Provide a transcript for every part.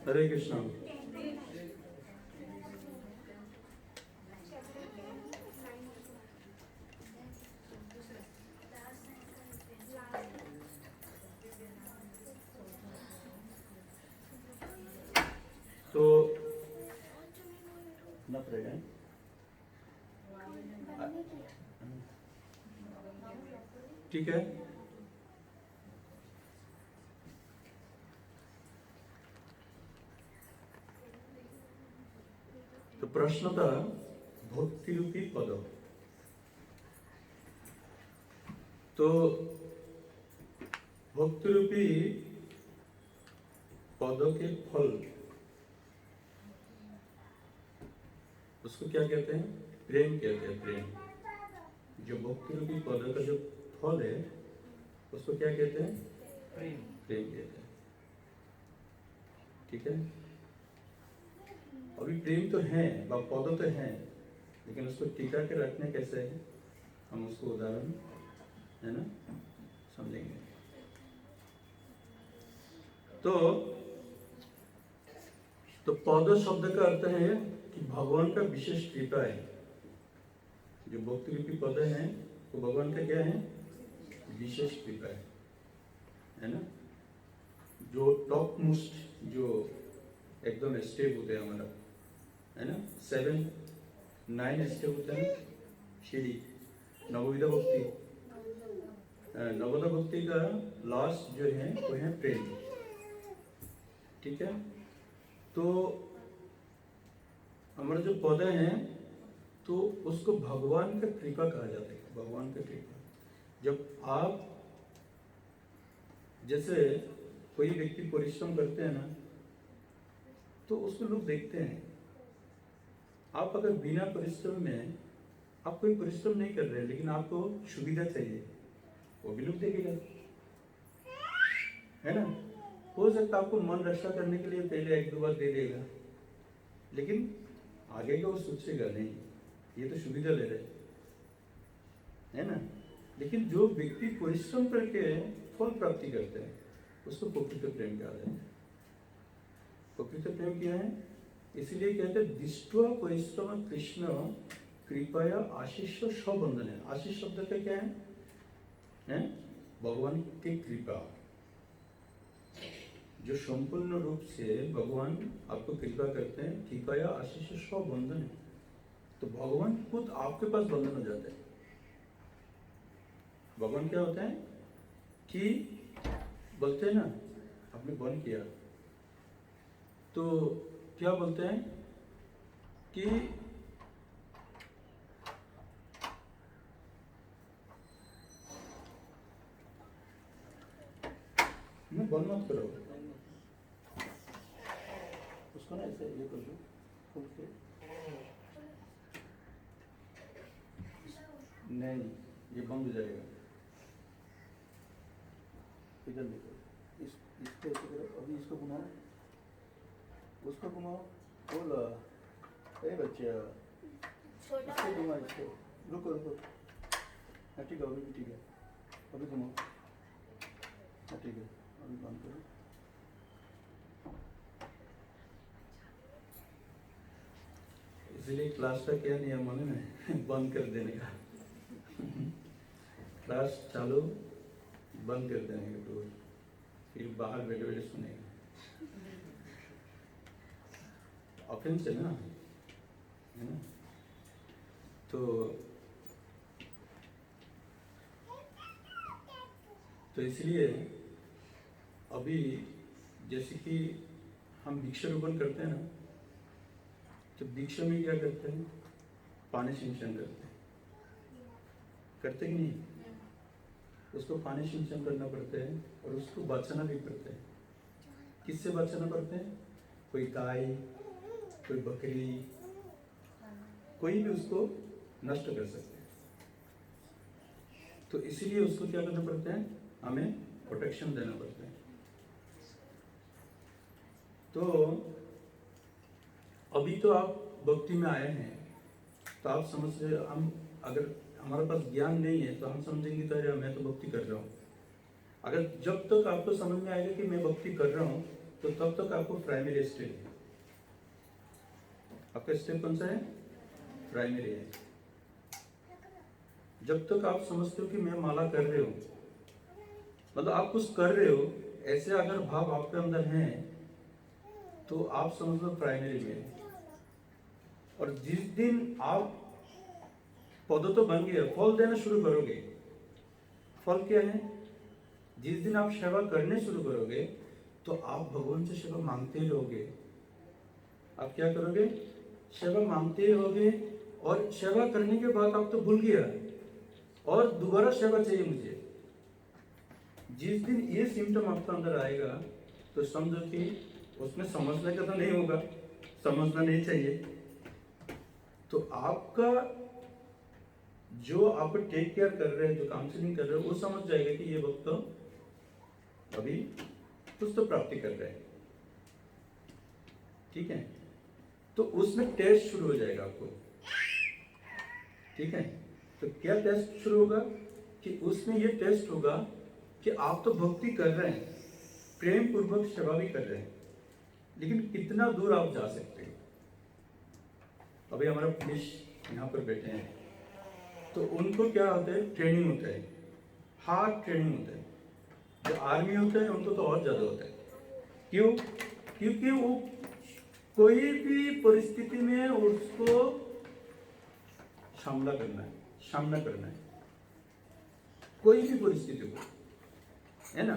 हरे कृष्णा। तो न पड़ेगा ठीक है। तो प्रश्न था भक्ति रूपी पद। तो भक्ति रूपी पद के फल उसको क्या कहते हैं? प्रेम कहते हैं। प्रेम। जो भक्ति रूपी पद का जो फल है उसको क्या कहते हैं? प्रेम। प्रेम कहते हैं। ठीक है। अभी प्रेम तो है, पद तो है, लेकिन उसको टिका के रखने कैसे है, हम उसको उदाहरण है ना समझेंगे। तो पद शब्द का अर्थ है कि भगवान का विशेष कृपा है। जो भक्ति रूपी पद है वो भगवान का क्या है? विशेष कृपा है ना। जो टॉप मोस्ट जो एकदम स्टेप होते हैं हमारा, है ना, 7-9 स्टेप होते हैं सीढ़ी नवविधा भक्ति। नवविधा भक्ति का लास्ट जो है वो है प्रेम। ठीक है। तो हमारे जो पौधे हैं तो उसको भगवान का कृपा कहा जाता है। भगवान का कृपा। जब आप जैसे कोई व्यक्ति परिश्रम करते हैं ना तो उसको लोग देखते हैं। आप अगर बिना परिश्रम में, आप कोई परिश्रम नहीं कर रहे लेकिन आपको सुविधा चाहिए, वो भी लोग देखेगा, है ना। हो सकता है आपको मन रक्षा करने के लिए पहले 1-2 बार दे देगा, लेकिन आगे का वो सोचेगा नहीं, ये तो सुविधा ले रहे है ना। लेकिन जो व्यक्ति परिश्रम करके फल प्राप्ति करते हैं उसको पवित्र प्रेम कहा जाता है। पवित्र प्रेम क्या है? इसलिए कहते हैं दृष्ट्वा परिश्रम कृष्ण कृपया आशीष स्वबंधन है। आशीष शब्द का क्या है? भगवान की कृपा। जो संपूर्ण रूप से भगवान आपको कृपा करते हैं, कृपया आशीष स्वबंधन है। तो भगवान खुद आपके पास बंधन हो जाते हैं। भगवान क्या होता है कि बोलते हैं ना, आपने बंद किया तो क्या बोलते हैं कि बंद मत करो उसको ना, ऐसे ये कर दो खोल के। नहीं, ये बंद हो जाएगा। इधर देखो, इसको ऐसे करो। अभी इसको घुमाओ, उसको घुमाओ। बोला ए बच्चा, इसको घुमाओ, इसको। रुको रुको। हाँ ठीक है, अभी भी ठीक है। अभी घुमाओ। हाँ ठीक है, अभी बंद करो। इसलिए क्लास का क्या नियम मालूम है? बंद कर देने का। क्लास चालू बंद कर देने का डोर, फिर बाहर बैठे बैठे सुनेगा। ऑफेंस है ना, है ना। तो इसलिए अभी जैसे कि हम वृक्षारोपण करते हैं ना, तो वृक्ष में क्या करते हैं? पानी सिंचन करते कि नहीं? उसको पानी सिंचन करना पड़ता है और उसको बचाना भी पड़ता है। किससे बचाना पड़ता है? कोई गाय, कोई बकरी, कोई भी उसको नष्ट कर सकते हैं। तो इसीलिए उसको क्या करना पड़ता है? हमें प्रोटेक्शन देना पड़ता है। तो अभी तो आप भक्ति में आए हैं तो आप समझ रहे, हम अगर हमारे पास ज्ञान नहीं है तो हम समझेंगे तो मैं तो भक्ति कर रहा हूँ। अगर जब तक आपको समझ में आएगा कि मैं भक्ति कर रहा हूँ तो तब तक आपको प्राइमरी स्टेप है। आपका स्टेप कौन सा है? प्राइमरी है। जब तक आप समझते हो कि मैं माला कर रहे हो, मतलब आप कुछ कर रहे हो, ऐसे अगर भाव आपके अंदर हैं तो आप समझ लो प्राइमरी में है। और जिस दिन आप पौधा तो बन गया, फल देना शुरू करोगे। फल क्या है? जिस दिन आप सेवा करने शुरू करोगे तो आप भगवान से सेवा मांगते ही रहोगे। आप क्या करोगे? सेवा मांगते ही रहोगे। और सेवा करने के बाद आप तो भूल गया और दोबारा सेवा चाहिए मुझे। जिस दिन ये सिम्टम आपके अंदर आएगा तो समझो कि उसमें समझने का तो नहीं होगा, समझना नहीं चाहिए। तो आपका जो आप टेक केयर कर रहे हैं, जो काउंसलिंग कर रहे हैं, वो समझ जाएगा कि ये वक्त तो अभी कुछ तो प्राप्ति कर रहे हैं। ठीक है? तो उसमें टेस्ट शुरू हो जाएगा आपको। ठीक है? तो क्या टेस्ट शुरू होगा कि उसमें ये टेस्ट होगा कि आप तो भक्ति कर रहे हैं, प्रेम पूर्वक सेवा भी कर रहे हैं, लेकिन कितना दूर आप जा सकते हो। अभी हमारा पुलिस यहाँ पर बैठे हैं तो उनको क्या होता है? ट्रेनिंग होता है, हार्ड ट्रेनिंग होता है। जो आर्मी होता है उनको तो और ज़्यादा होता है। क्यों? क्योंकि वो कोई भी परिस्थिति में उसको सामना करना है, कोई भी परिस्थिति हो, है ना?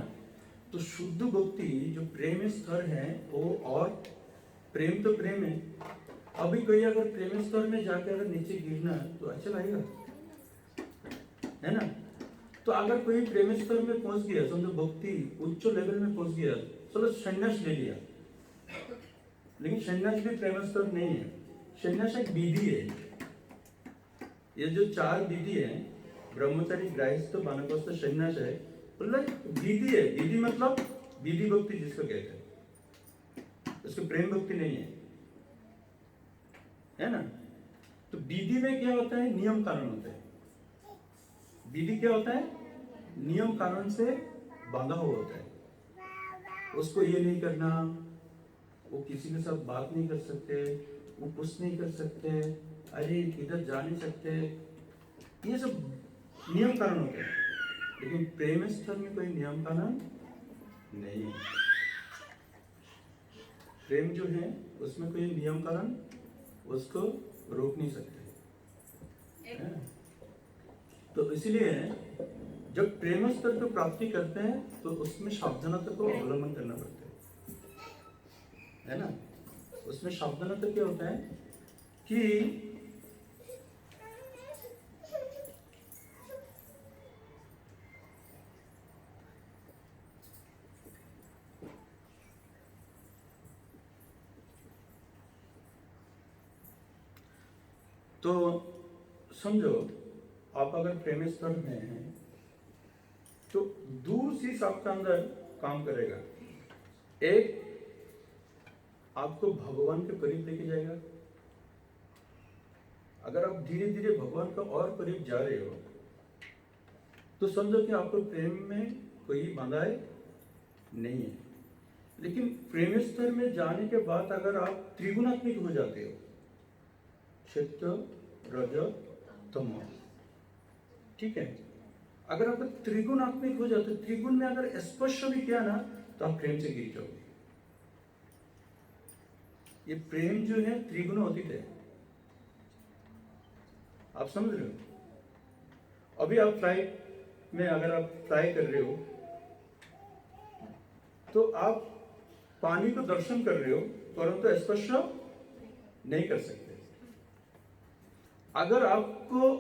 तो शुद्ध भक्ति जो प्रेम स्तर है वो, और प्रेम तो प्रेम है। अभी कोई अगर प्रेम स्तर में जाकर अगर नीचे गिरना तो अच्छा लगेगा, है ना? तो अगर कोई प्रेम स्तर में पहुंच गया, समझो भक्ति उच्च लेवल में पहुंच गया, चलो संन्यास ले लिया, लेकिन संन्यास भी प्रेम स्तर नहीं है। संन्यास एक विधि है। ये जो 4 विधि है, ब्रह्मचारी, गृहस्थ, वानप्रस्थ, संन्यास है, मतलब विधि है। विधि मतलब विधि भक्ति जिसको कहते हैं, उसको प्रेम भक्ति नहीं है ना? तो विधि में क्या होता है? नियम कानून होता है। विधि क्या होता है? नियम कानून से बांधा हुआ होता है। उसको ये नहीं करना, वो किसी के साथ बात नहीं कर सकते, वो कुछ नहीं कर सकते, अरे इधर जा नहीं सकते, ये सब नियम कानून होते हैं। लेकिन प्रेम स्तर में कोई नियम कानून नहीं है। प्रेम जो है उसमें कोई नियम कानून उसको रोक नहीं सकते, है? तो इसलिए जब प्रेम स्तर को प्राप्ति करते हैं तो उसमें सावधानता को अवलंबन करना पड़ता है ना? उसमें सावधानता क्या होता है कि तो समझो आप अगर प्रेम स्तर में हैं तो दूर से आपका अंदर काम करेगा। एक आपको भगवान के करीब लेके जाएगा। अगर आप धीरे धीरे भगवान का और करीब जा रहे हो तो समझो कि आपको प्रेम में कोई बाधाएं नहीं है। लेकिन प्रेम स्तर में जाने के बाद अगर आप त्रिगुणात्मिक हो जाते हो, सत्य, रज, तम, ठीक है? अगर आप त्रिगुणात्मिक हो जाते, त्रिगुण में अगर स्पर्श भी किया ना तो आप प्रेम से गिर जाओगे। ये प्रेम जो है त्रिगुण अतीत है। आप समझ रहे हो? अभी आप फ्लाइट में अगर आप फ्लाई कर रहे हो तो आप पानी को दर्शन कर रहे हो परंतु स्पर्श नहीं कर सकते। अगर आपको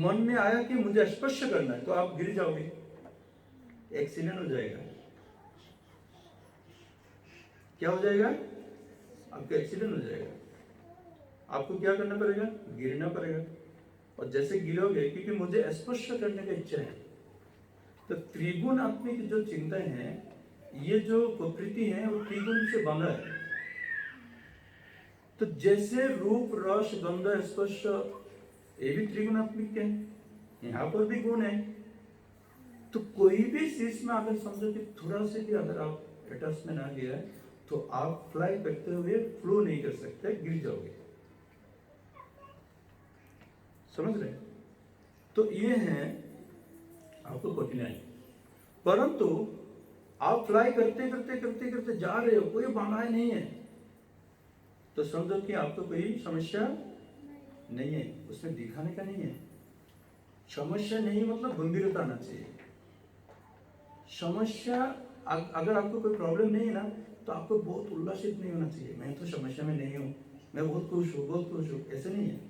मन में आया कि मुझे स्पर्श करना है तो आप गिर जाओगे, एक्सीडेंट हो जाएगा। क्या हो जाएगा? आपका एक्सीडेंट हो जाएगा। आपको क्या करना पड़ेगा? गिरना पड़ेगा। और जैसे गिरोगे, क्योंकि मुझे स्पर्श करने का इच्छा है, तो त्रिगुणात्मिक जो चिंतन है, ये जो प्रकृति है वो त्रिगुण से बंधा है। तो जैसे रूप, रस, गंध, स्पर्श ये भी त्रिगुणात्मिक है, यहाँ पर भी गुण है। तो कोई भी चीज में अगर समझो कि थोड़ा से भी अगर आप अटैचमेंट आ गया है तो आप फ्लाई करते हुए फ्लो नहीं कर सकते, गिर जाओगे। समझ रहे? तो ये है आपको कठिनाई। परंतु आप फ्लाई करते करते करते करते जा रहे हो, कोई बाधाएं नहीं है, तो समझो कि आपको कोई समस्या नहीं है, उसमें दिखाने का नहीं है। समस्या नहीं मतलब गंभीरता आना चाहिए। समस्या अगर आपको कोई प्रॉब्लम नहीं है ना, तो आपको बहुत उल्लासित नहीं होना चाहिए, मैं तो समस्या में नहीं हूँ, मैं बहुत खुश हूँ, बहुत खुश हूँ, ऐसे नहीं है।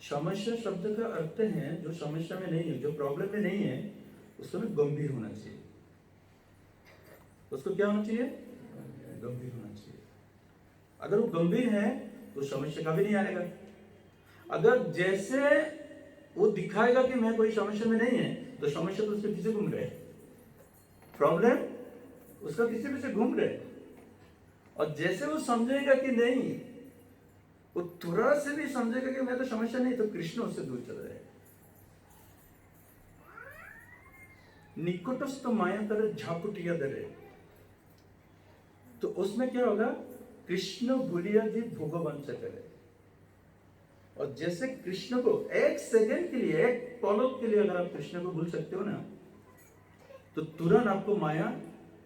समस्या शब्द का अर्थ है जो समस्या में नहीं है, जो प्रॉब्लम में नहीं है, उसमें गंभीर होना चाहिए। उसको क्या होना चाहिए? गंभीर होना चाहिए। अगर वो गंभीर है तो समस्या का भी नहीं आएगा। अगर जैसे वो दिखाएगा कि मैं कोई समस्या में नहीं है, तो समस्या तो उसके पीछे घूम रहे, प्रॉब्लम उसका पीछे पीछे घूम रहे। और जैसे वो समझेगा कि नहीं, वो थोड़ा से भी समझेगा कि मैं तो समस्या नहीं, तो कृष्ण उससे दूर चल रहे। निकटस्थ माया तरह झापुटिया दरे, तो उसमें क्या होगा? कृष्ण भूलिया जी भगवान से करे। और जैसे कृष्ण को एक सेकंड के लिए, एक पलक के लिए अगर आप कृष्ण को भूल सकते हो ना, तो तुरंत आपको माया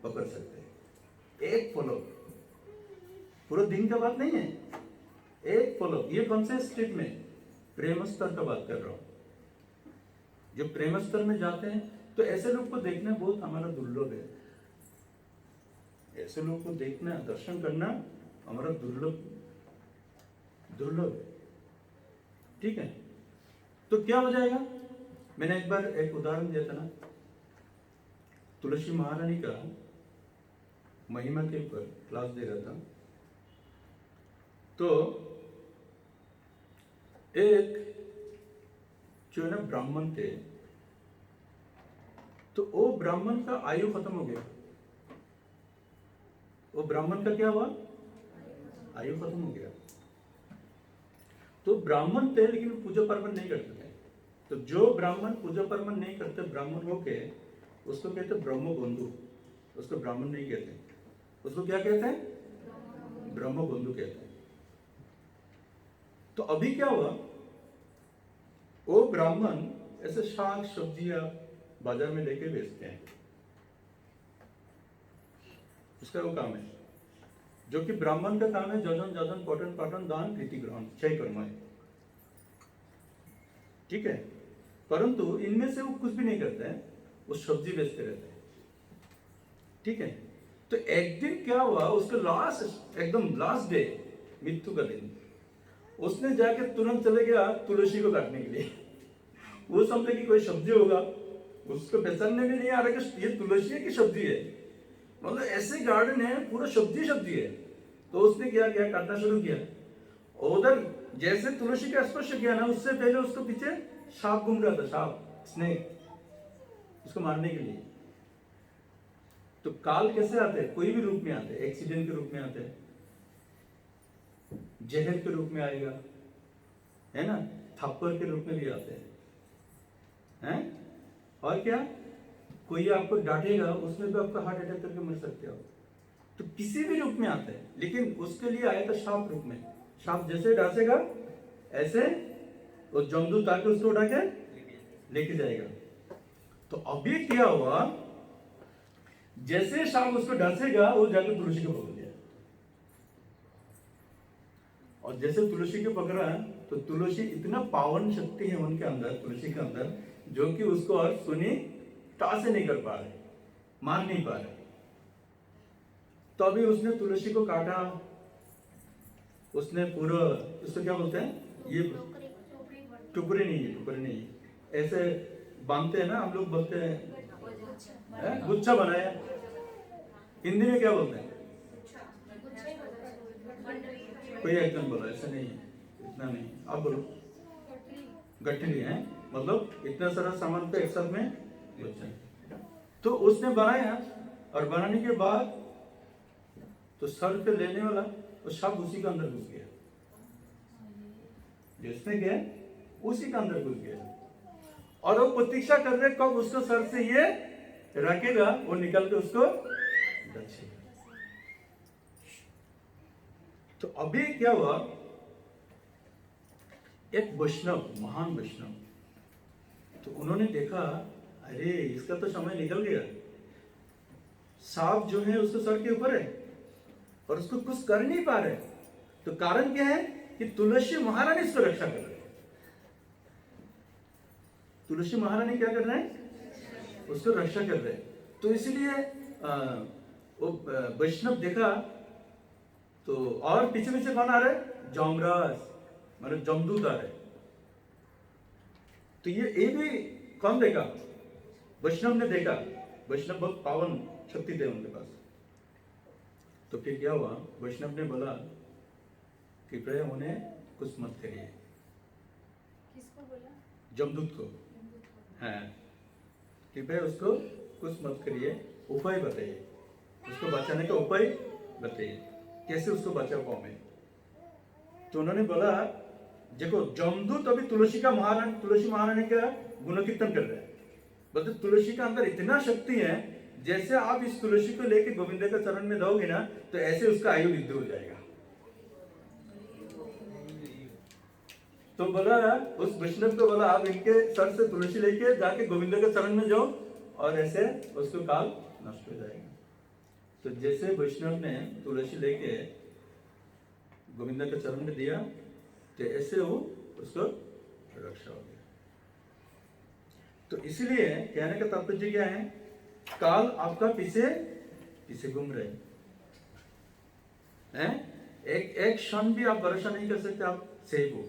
पकड़ सकते हैं। एक पलक, पूरा दिन का बात नहीं है, एक पलक। ये कौन से स्टेट में? प्रेम स्तर का बात कर रहा हूं। जो प्रेम स्तर में जाते हैं, तो ऐसे लोग को देखना बहुत हमारा दुर्लभ है। ऐसे लोग को देखना, दर्शन करना हमारा दुर्लभ है। ठीक है? तो क्या हो जाएगा? मैंने एक बार एक उदाहरण दिया था ना, तुलसी महारानी का महिमा के ऊपर क्लास दे रहा था। तो एक जो है ना ब्राह्मण थे, तो वो ब्राह्मण का आयु खत्म हो गया। वो ब्राह्मण का क्या हुआ? आयु खत्म हो गया। तो ब्राह्मण थे लेकिन पूजा पर्वण नहीं करते थे। तो जो ब्राह्मण पूजा पर्वण नहीं करते, ब्राह्मण होके, उसको कहते ब्रह्म बंधु। उसको ब्राह्मण नहीं कहते, उसको क्या कहते हैं? ब्रह्म बंधु कहते हैं। तो अभी क्या हुआ? वो ब्राह्मण ऐसे शाक सब्जियां बाजार में लेके बेचते हैं, उसका वो काम है। जो कि ब्राह्मण का काम है, जजन जजन पठन पाठन दान प्रीति ग्रहण, 6 कर्म है। ठीक है? परंतु इनमें से वो कुछ भी नहीं करते हैं, वो सब्जी बेचते रहते हैं। ठीक है? तो एक दिन क्या हुआ, उसका लास्ट, एकदम लास्ट डे, मृत्यु का दिन, उसने जाके तुरंत चले गया तुलसी को काटने के लिए। वो समझे कि कोई सब्जी होगा, उसको पहचानने में नहीं आ रहा कि ये तुलसी है कि सब्जी है। मतलब ऐसे गार्डन है, पूरा सब्जी है। तो उसने क्या किया? काटना शुरू किया। उधर जैसे तुलसी का स्पर्श किया ना, उससे पहले उसको पीछे सांप घूम रहा था, सांप, स्नेक, उसको मारने के लिए। तो काल कैसे आते हैं? कोई भी रूप में आते हैं, एक्सीडेंट के रूप में आते हैं, जहर के रूप में आएगा, है ना, थप्पड़ के रूप में भी आते हैं, और क्या, कोई आपको डांटेगा, उसमें भी आपका हार्ट अटैक करके मर सकते हो। तो किसी भी रूप में आता है, लेकिन उसके लिए आया था सांप रूप में। सांप जैसे डांसेगा ऐसे वो जमदूत आके उसको उठा के लेके जाएगा। तो अभी क्या हुआ, जैसे सांप उसको डांसेगा, वो जाकर तुलसी को पकड़ लिया। और जैसे तुलसी को पकड़ा, तो तुलसी, इतना पावन शक्ति है उनके अंदर, तुलसी के अंदर, जो कि उसको और सुनी टास नहीं कर पा रहे, मार नहीं पा रहे। तो अभी उसने तुलसी को काटा, उसने पूरा, उसको क्या बोलते हैं, ये टुकड़े नहीं, ऐसे बांधते हैं ना हम लोग, बोलते हैं गुच्छा बनाया। हिंदी में क्या बोलते हैं? कोई एकदम बोला, ऐसा नहीं, इतना नहीं, आप बोलो। गठरी है, मतलब इतना सारा सामान को एक साथ में गुच्छा। तो उसने बनाया, और बनाने के बाद तो सर पे लेने वाला वो सब उसी के अंदर घुस गया, जिसने गया उसी के अंदर घुस गया। और वो प्रतीक्षा कर रहे कब उसको सर से ये रखेगा, वो निकल के उसको तो अभी क्या हुआ, एक वैष्णव, महान वैष्णव, तो उन्होंने देखा अरे इसका तो समय निकल गया, सांप जो है उसको सर के ऊपर है और उसको कुछ कर नहीं पा रहे। तो कारण क्या है कि तुलसी महारानी इसको रक्षा कर रहे हैं। तुलसी महारानी क्या कर रहे हैं, उसको रक्षा कर रहे हैं। तो इसलिए वो वैष्णव देखा तो, और पीछे पीछे कौन आ रहा है, जमराज मतलब जमदूत आ रहे। तो ये भी कौन देखा, वैष्णव ने देखा। वैष्णव बहुत पावन शक्ति थे उनके पास। तो फिर क्या हुआ, वैष्णव ने बोला कृपया उन्हें कुछ मत करिए। किसको बोला, जमदूत को। हाँ, कृपया उसको कुछ मत करिए, उपाय बताइए, उसको बचाने का उपाय बताइए, कैसे उसको बचा पाऊं मैं। तो उन्होंने बोला देखो जमदूत अभी तुलसी महारानी का गुण कीर्तन कर रहे हैं। बोलते तुलसी का अंदर इतना शक्ति है, जैसे आप इस तुलसी को लेके गोविंद के चरण में दोगे ना तो ऐसे उसका आयु वृद्धि हो जाएगा। तो बोला उस वैष्णव को बोला आप इनके सर से तुलसी लेके जाके गोविंद के चरण में जाओ और ऐसे उसको काल नष्ट हो जाएगा। तो जैसे वैष्णव ने तुलसी लेके गोविंद के चरण में दिया तो ऐसे वो उसको रक्षा हो गया। तो इसलिए कहने का तात्पर्य क्या है, काल आपका पीछे पीछे घूम रहे हैं। एक क्षण भी आप भरोसा नहीं कर सकते आप सेफ हो,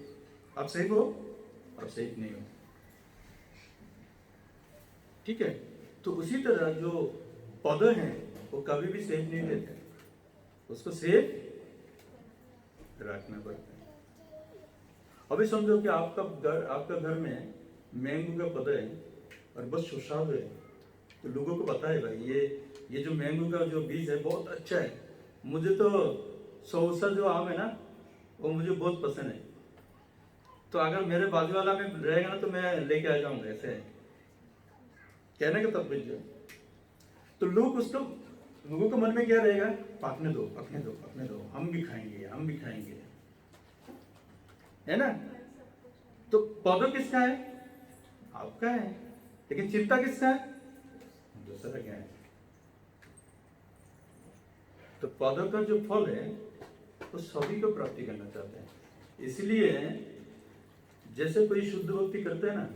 आप सेफ हो, आप सेफ नहीं हो। ठीक है, तो उसी तरह जो पौधे हैं वो कभी भी सेफ नहीं रहते, उसको सेफ रखना पड़ता है। अभी समझो कि आपका घर में मैंगो का पौधा है और बस सुसाद है। तो लोगों को पता है भाई ये जो मैंगो का जो बीज है बहुत अच्छा है, मुझे तो सौसा जो आम है ना वो मुझे बहुत पसंद है, तो अगर मेरे बाजू वाला में रहेगा ना तो मैं लेके आ जाऊंगा। ऐसे कहने का तात्पर्य। तो लोगों के मन में क्या रहेगा, पकने दो पकने दो पकने दो, हम भी खाएंगे, है ना। तो पौधा किसका है, आपका है, लेकिन चिंता किसका है, दूसरा क्या है। तो पौधों का जो फल है वो सभी को प्राप्ति करना चाहते हैं। इसलिए जैसे कोई शुद्ध भक्ति करते हैं ना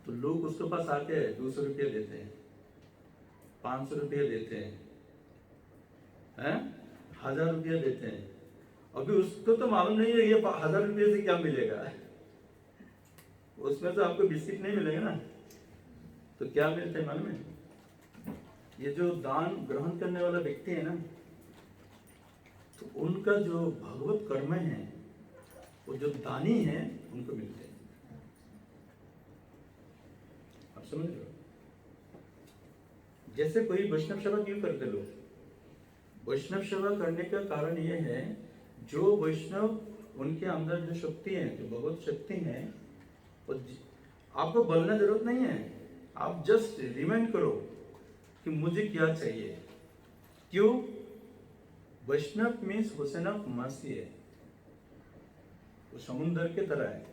तो लोग उसके पास आके 200 रुपये देते हैं, 500 रुपये देते हैं, 1000 रुपये देते हैं। अभी उसको तो मालूम नहीं है ये 1000 रुपये से क्या मिलेगा, उसमें तो आपको बिस्किट नहीं मिलेगा ना। तो क्या मिलता है मालूम है, ये जो दान ग्रहण करने वाला व्यक्ति है ना, तो उनका जो भगवत कर्म है वो जो दानी है उनको मिलते हैं। आप समझ रहे हो, जैसे कोई वैष्णव सेवा क्यों करते लोग, वैष्णव सेवा करने का कारण ये है जो वैष्णव उनके अंदर जो शक्ति है, जो भगवत शक्ति है, आपको बोलना जरूरत नहीं है, आप जस्ट रिमाइंड करो कि मुझे क्या चाहिए। क्यों, वैष्णव मीन्स हुसैन ऑफ मर्सी है, वो समुद्र के तरह है।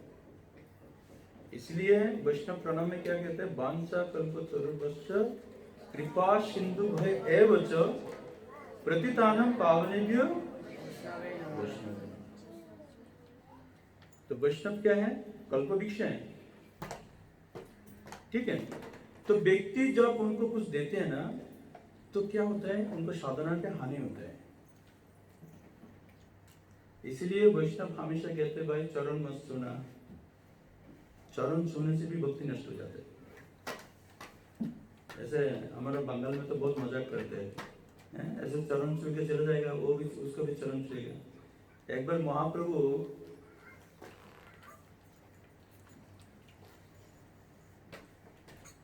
इसलिए वैष्णव प्रणाम में क्या कहते हैं, वांछा कल्पतरुभ्यश्च कृपा सिंधु भय एव च प्रतितानम पावनेभ्यो वैष्णव। तो वैष्णव क्या है, कल्पवृक्ष है। ठीक है, तो व्यक्ति जब उनको कुछ देते हैं ना तो क्या होता है, उनको साधना का हानि होता है। इसलिए वैष्णव हमेशा कहते हैं भाई चरण मत छूना, चरण छूने से भी भक्ति नष्ट हो जाते है। ऐसे हमारे बंगाल में तो बहुत मजाक करते हैं, ऐसे चरण छू के चला जाएगा, वो भी उसको भी चरण छूएगा। एक बार महाप्रभु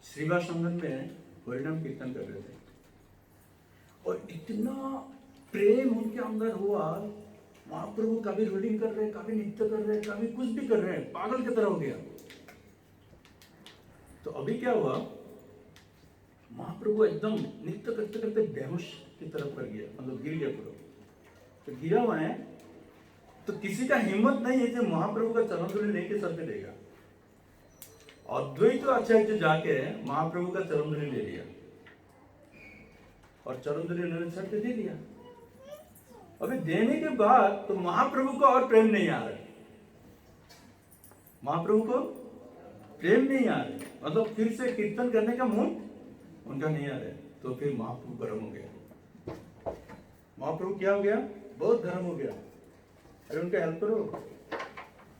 श्रीवास संगम में हरिनाम कीर्तन कर रहे थे और इतना प्रेम उनके अंदर हुआ, महाप्रभु कभी रीडिंग कर रहे हैं, कभी नृत्य कर रहे हैं, कभी कुछ भी कर रहे हैं, पागल की तरह हो गया। तो अभी क्या हुआ, महाप्रभु एकदम नृत्य करते करते बेहोश की तरफ कर गया, मतलब गिर गया पूरा। तो गिरा हुआ है, तो किसी का हिम्मत नहीं है कि महाप्रभु का चरण धूलि लेके सर पे देगा। अद्वैत आचार्य जाके महाप्रभु का चरण धूलि ले लिया और चरण धूलि उन्होंने सर पे दे दिया। अभी देने के बाद तो महाप्रभु को और प्रेम नहीं आ रहा, महाप्रभु को प्रेम नहीं आ रहा, मतलब फिर से कीर्तन करने का मूड उनका नहीं आ रहा है। तो फिर महाप्रभु गर्म हो गया। महाप्रभु क्या हो गया? बहुत गर्म हो गया। अरे उनका हेल्प करो,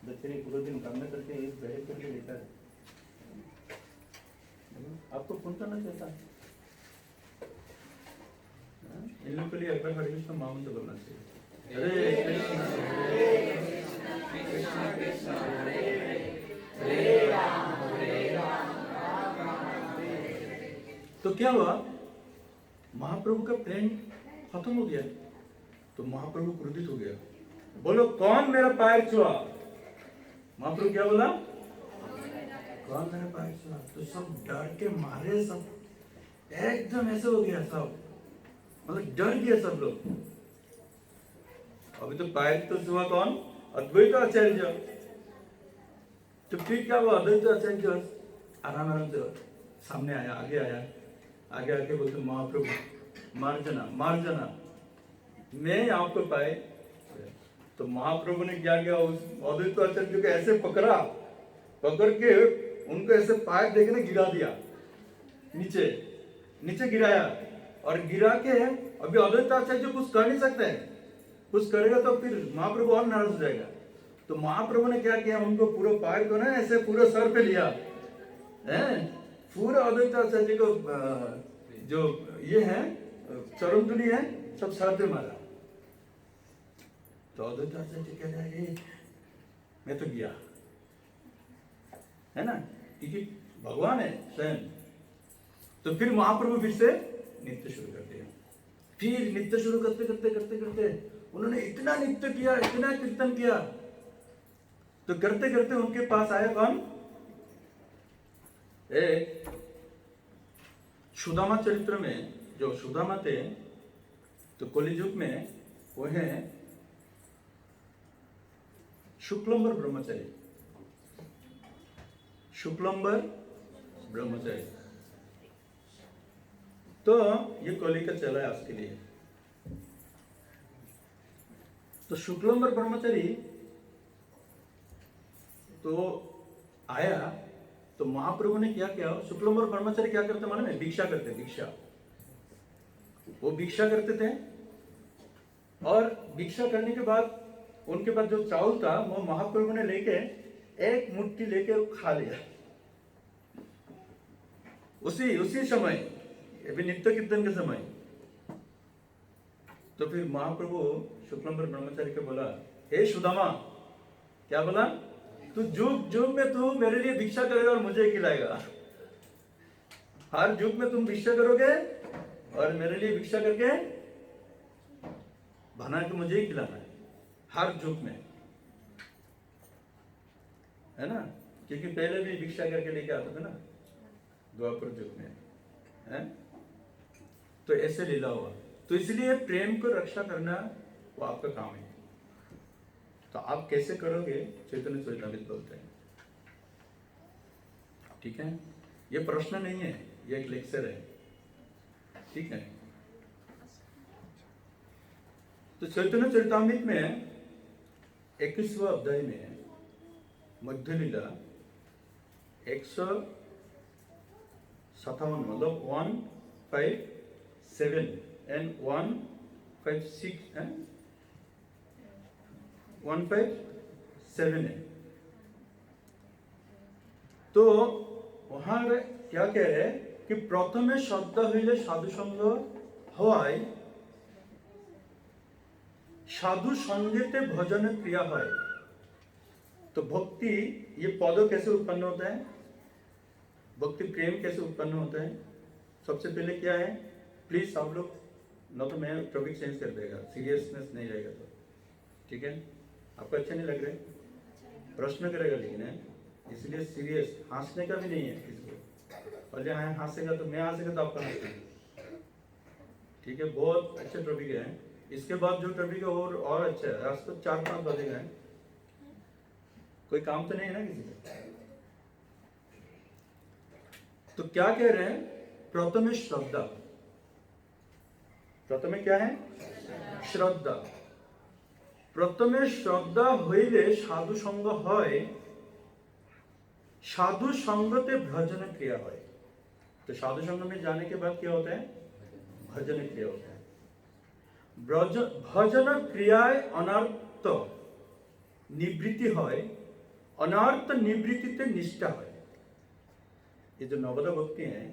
बच्चे पूरे दिन काम में करके एक बैग करके लेता है, आपको फोन करना चाहता है। इन लोगों के लिए अगला हरे कृष्ण मामन तो बोलना चाहिए। हरे कृष्ण कृष्ण कृष्ण हरे राम राम राम। तो क्या हुआ? महाप्रभु का प्रेम खत्म हो गया। तो महाप्रभु क्रोधित हो गया, बोलो कौन मेरा पैर छुआ? महाप्रभु क्या बोला? कौन मेरा पैर छुआ? तो सब डर के मारे, सब एकदम ऐसे हो गया, सब मतलब डर गया सब लोग। अभी तो पैर तो छुआ कौन? अद्वैत आचार्य। तो फिर क्या हुआ? अद्वैत आचार्य आराम आराम से सामने आया, आगे आया, आगे आके बोलते महाप्रभु मार्जना मैं आपको पाए। तो महाप्रभु ने क्या किया? उस अद्वैत आचार्य को ऐसे पकड़ा, पकड़ के उनको ऐसे पैर देखने गिरा दिया, नीचे गिराया। और गिरा के अभी अद्वैत आचार्य कुछ कर नहीं सकते हैं, कुछ करेगा तो फिर महाप्रभु और नाराज हो जाएगा। तो महाप्रभु ने क्या किया? उनको पूरा पैर को ना ऐसे पूरा सर पे लिया, हैं पूरा अद्वैत आचार्य को जो ये है चरण धूलि है सब सर पे मारा। तो अद्वैत आचार्य कह रहा है मैं तो गया, है ना, क्योंकि भगवान है स्वयं। तो फिर महाप्रभु फिर से नृत्य शुरू कर दिया। फिर नृत्य शुरू करते करते उन्होंने इतना नृत्य किया, इतना कीर्तन किया। तो करते करते उनके पास आया कौन? सुदामा चरित्र में जो सुदामा थे, तो कलियुग में वो है शुक्लंबर ब्रह्मचारी। शुक्लंबर ब्रह्मचारी तो ये कली का चला है आज के लिए। तो शुक्लंबर ब्रह्मचारी तो आया, तो महाप्रभु ने क्या किया? शुक्लंबर ब्रह्मचारी क्या करते मालूम है? भिक्षा करते, भिक्षा। वो भिक्षा करते थे और भिक्षा करने के बाद उनके पास जो चावल था वो महाप्रभु ने लेके एक मुट्ठी लेके खा लिया। उसी समय अभी नित्य कीर्तन के समय। तो फिर महाप्रभु शुक्लंबर ब्रह्मचारी को बोला, हे सुदामा, क्या बोला? तू जुग में तू मेरे लिए भिक्षा करेगा और मुझे खिलाएगा। हर युग में तुम भिक्षा करोगे और मेरे लिए भिक्षा करके बना के मुझे ही खिलाना है, हर युग में, है ना। क्योंकि पहले भी भिक्षा करके लेके आते थे ना द्वापर युग में, है? तो ऐसे लीला हुआ। तो इसलिए प्रेम को रक्षा करना वो आपका काम है। तो आप कैसे करोगे? चैतन्य चरितामृत बोलते हैं, ठीक है। ये प्रश्न नहीं है, ये एक लेक्चर है, ठीक है। तो चैतन्य चरितामृत में 21वां अध्याय में मध्य लीला 157 मतलब 157 एंड 156 है, 157 है। तो वहां क्या कह रहे हैं कि प्रथमे श्रद्धा हইলে साधु संग হয়, साधु संगेते भजन क्रिया है। तो भक्ति ये पद कैसे उत्पन्न होता है? भक्ति प्रेम कैसे उत्पन्न होता है? सबसे पहले क्या है? प्लीज आप लोग, न तो मैं टॉपिक चेंज कर देगा, सीरियसनेस नहीं रहेगा तो, ठीक है। आपको अच्छा नहीं लग रहा है? प्रश्न करेगा लेकिन है, इसलिए सीरियस, हंसने का भी नहीं है किसी को। और जहाँ हंसेगा तो मैं हंसेगा तो आपका हंसेगा, ठीक है। बहुत अच्छा टॉपिक है, इसके बाद जो टॉपिक है और अच्छा है। आज तो 4-5 बजे गए, कोई काम तो नहीं है ना किसी का। तो क्या कह रहे हैं? प्रथमे श्रद्धा। प्रथमे क्या है? श्रद्धा। प्रथमे श्रद्धा হইলে साधु संग হয়, साधु संगते भजन क्रिया হয়। तो साधु संग में जाने के बाद क्या होता है? भजन क्रिया होता है। भजन क्रियाय अनर्थ निवृत्ति হয়, अनर्थ निवृत्तिते निष्ठा হয়। ये जो नवदा भक्ति है,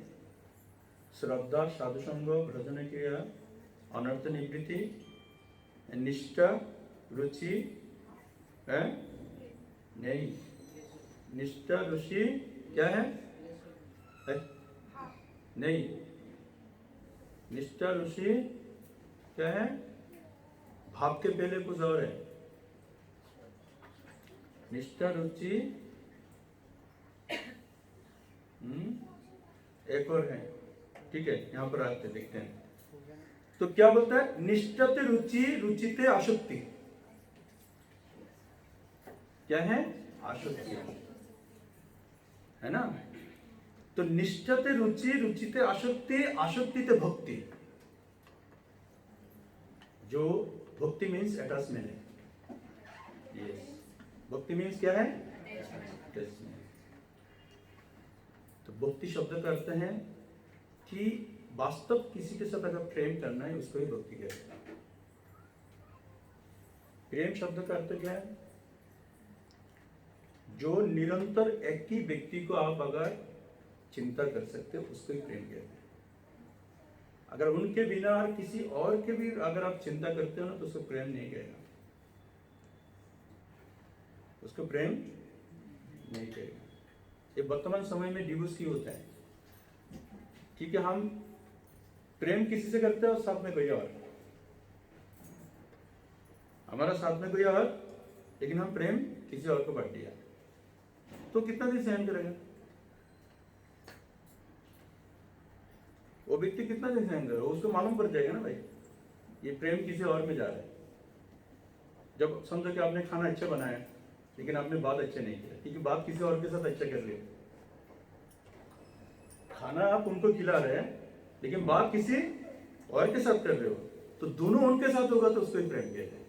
श्रद्धा, साधु संग, भजन क्रिया, अनर्थ निवृत्ति, निष्ठा, रुचि है नहीं, निष्ठा रुचि क्या है? नहीं, निष्ठा रुचि क्या है? भाव के पहले कुछ और है। निष्ठा रुचि एक और है, ठीक है, यहां पर आते देखते हैं। तो क्या बोलता है? निष्ठते रुचि, रुचिते आसक्ति। क्या है? आसक्ति है ना। तो निष्ठते रुचि, रुचिते आसक्ति, आसक्तिते भक्ति। जो भक्ति मीन्स अटैचमेंट है। यस, भक्ति मीन्स क्या है? अटैचमेंट। तो भक्ति शब्द का अर्थ है कि वास्तव किसी के साथ अगर प्रेम करना है, उसको ही भक्ति कहते हैं। प्रेम शब्द का अर्थ क्या है? जो निरंतर एक ही व्यक्ति को आप अगर चिंता कर सकते हो, उसको ही प्रेम कहते हैं। अगर उनके बिना और किसी और के भी अगर आप चिंता करते हो ना, तो उसको प्रेम नहीं कहेगा, उसको प्रेम नहीं कहेगा। ये वर्तमान समय में डिवोर्स क्यों होता है? क्योंकि हम प्रेम किसी से करते हैं और साथ में कोई और, हमारा साथ में कोई और, लेकिन हम प्रेम किसी और को बांट दिया, तो कितना दिन सहन करेगा वो व्यक्ति? कितना दिन सहन करेगा? उसको मालूम पड़ जाएगा ना भाई, ये प्रेम किसी और में जा रहा है। जब समझो कि आपने खाना अच्छा बनाया, लेकिन आपने बात अच्छा नहीं किया, क्योंकि बात किसी और के साथ अच्छा कर लिया। खाना आप उनको खिला रहे हैं, लेकिन बात किसी और के साथ कर रहे हो, तो दोनों उनके साथ होगा, तो उसको ही प्रेम कहते हैं।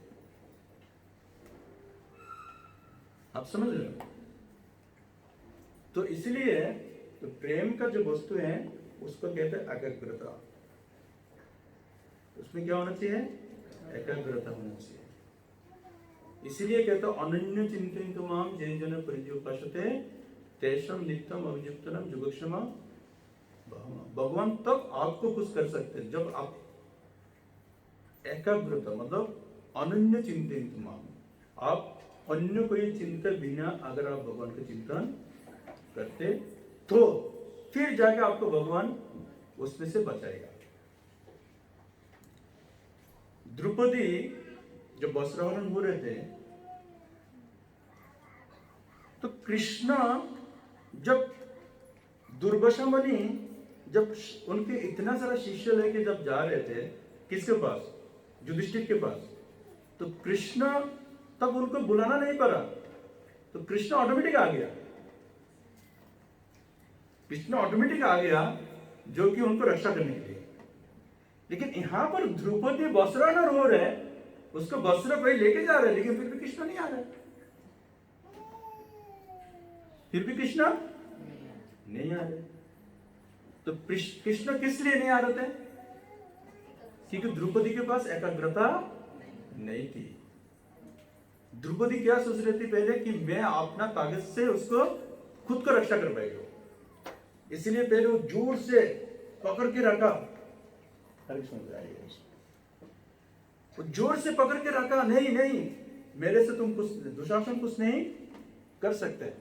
आप समझ रहे हो? तो इसलिए तो प्रेम का जो वस्तु है, उसको कहते हैं एकाग्रता। उसमें क्या होना चाहिए? एकाग्रता होना चाहिए। इसलिए कहते हैं अनन्य चिंतन माम जैन जन परिजोपासते तेषम नित्यम अभियुक्तनम जुगक्षमा। भगवान तब आपको खुश कर सकते हैं जब आप एकाग्रता, मतलब अनन्य चिंतन माम, आप अन्य कोई चिंतन बिना अगर आप भगवान का चिंतन करते, तो फिर जाके आपको भगवान उसमें से बचाएगा। द्रौपदी जब वस्त्राहरण हो रहे थे, तो कृष्ण जब दुर्वासा मुनि जब उनके इतना सारा शिष्य लेके जब जा रहे थे, किसके पास? युधिष्ठिर के पास। तो कृष्ण तब उनको बुलाना नहीं पड़ा, तो कृष्ण ऑटोमेटिक आ गया। कृष्ण ऑटोमेटिक आ गया, जो कि उनको रक्षा करने के लिए। लेकिन यहां पर द्रौपदी वस्त्राहरण हो रहे, उसको वस्त्र कोई लेके जा रहे, लेकिन फिर भी कृष्ण नहीं आ रहे। फिर भी कृष्ण नहीं आ रहे। तो कृष्ण किस लिए नहीं आ रहे थे? क्योंकि द्रौपदी के पास एकाग्रता नहीं थी। द्रौपदी क्या सोच रही थी पहले कि मैं अपना ताकत से उसको खुद को रक्षा कर पाएगा, इसलिए पहले वो जोर से पकड़ के रखा। वो जोर से पकड़ के रखा, नहीं नहीं मेरे से तुम कुछ, दुशासन कुछ नहीं कर सकते।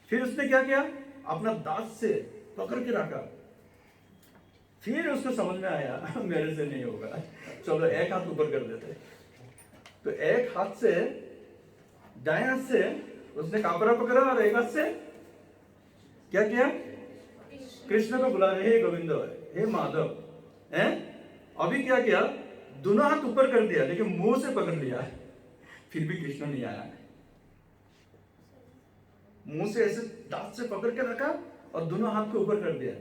फिर उसने क्या किया? अपना दांत से पकड़ के रखा। फिर उसको समझ में आया मेरे से नहीं होगा, चलो एक हाथ ऊपर कर देते। तो एक हाथ से, दाएं हाथ से उसने कापरा पकड़ा और एक हाथ से क्या किया? कृष्ण को बुला रहे, हे गोविंद, हे माधव। हैं? अभी क्या किया? दोनों हाथ ऊपर कर दिया लेकिन मुंह से पकड़ लिया, फिर भी कृष्ण नहीं आया। मुंह से ऐसे दांत से पकड़ के रखा और दोनों हाथ को ऊपर कर दिया,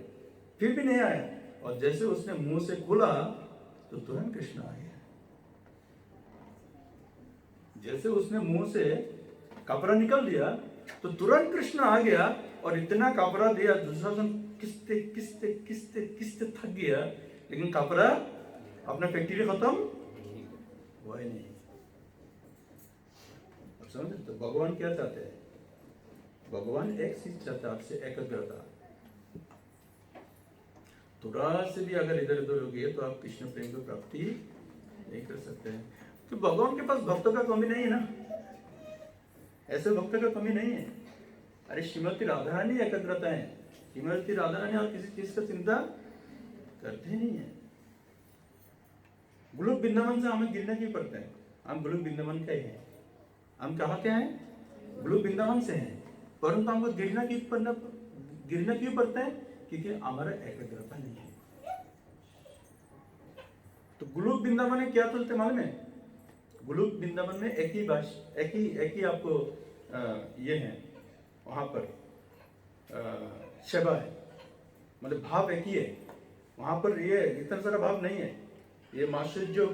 फिर भी नहीं आया। और जैसे उसने मुंह से खोला तो तुरंत कृष्ण आ गया। जैसे उसने मुंह से कपड़ा निकल दिया तो तुरंत कृष्ण आ गया और इतना कपड़ा दिया, दुशासन किसते किसते किसते किसते थक गया, लेकिन कपड़ा अपना फैक्ट्री खत्म हुआ ही नहीं। अब समझे? तो भगवान क्या चाहते हैं? भगवान एक चीज चाहते हैं आपसे, एकाग्रता। थोड़ा से भी अगर इधर उधर हो गए तो आप कृष्ण प्रेम की प्राप्ति नहीं कर सकते हैं। तो भगवान के पास भक्तों का कमी नहीं है ना, ऐसे भक्तों का कमी नहीं है। अरे श्रीमती राधा रानी एकाग्रता है, श्रीमती राधा रानी और किसी चीज का चिंता करते ही नहीं है। गुलुक वृंदावन से हमें गिरना क्यों पड़ता है? हम गुलुक वृंदावन के हैं, हम कहाँ के हैं? गुलुक वृंदावन से हैं, परंतु हमको गिरना क्यों पड़ता है? क्योंकि हमारा एकाग्रता नहीं है। तो गुलुक वृंदावन में क्या चलते मालूम है? गुलुक वृंदावन में एक ही आपको ये है, वहां पर सेवा है, मतलब भाव एक ही है। वहां पर ये इतना सारा भाव नहीं है। ये मात्सर्य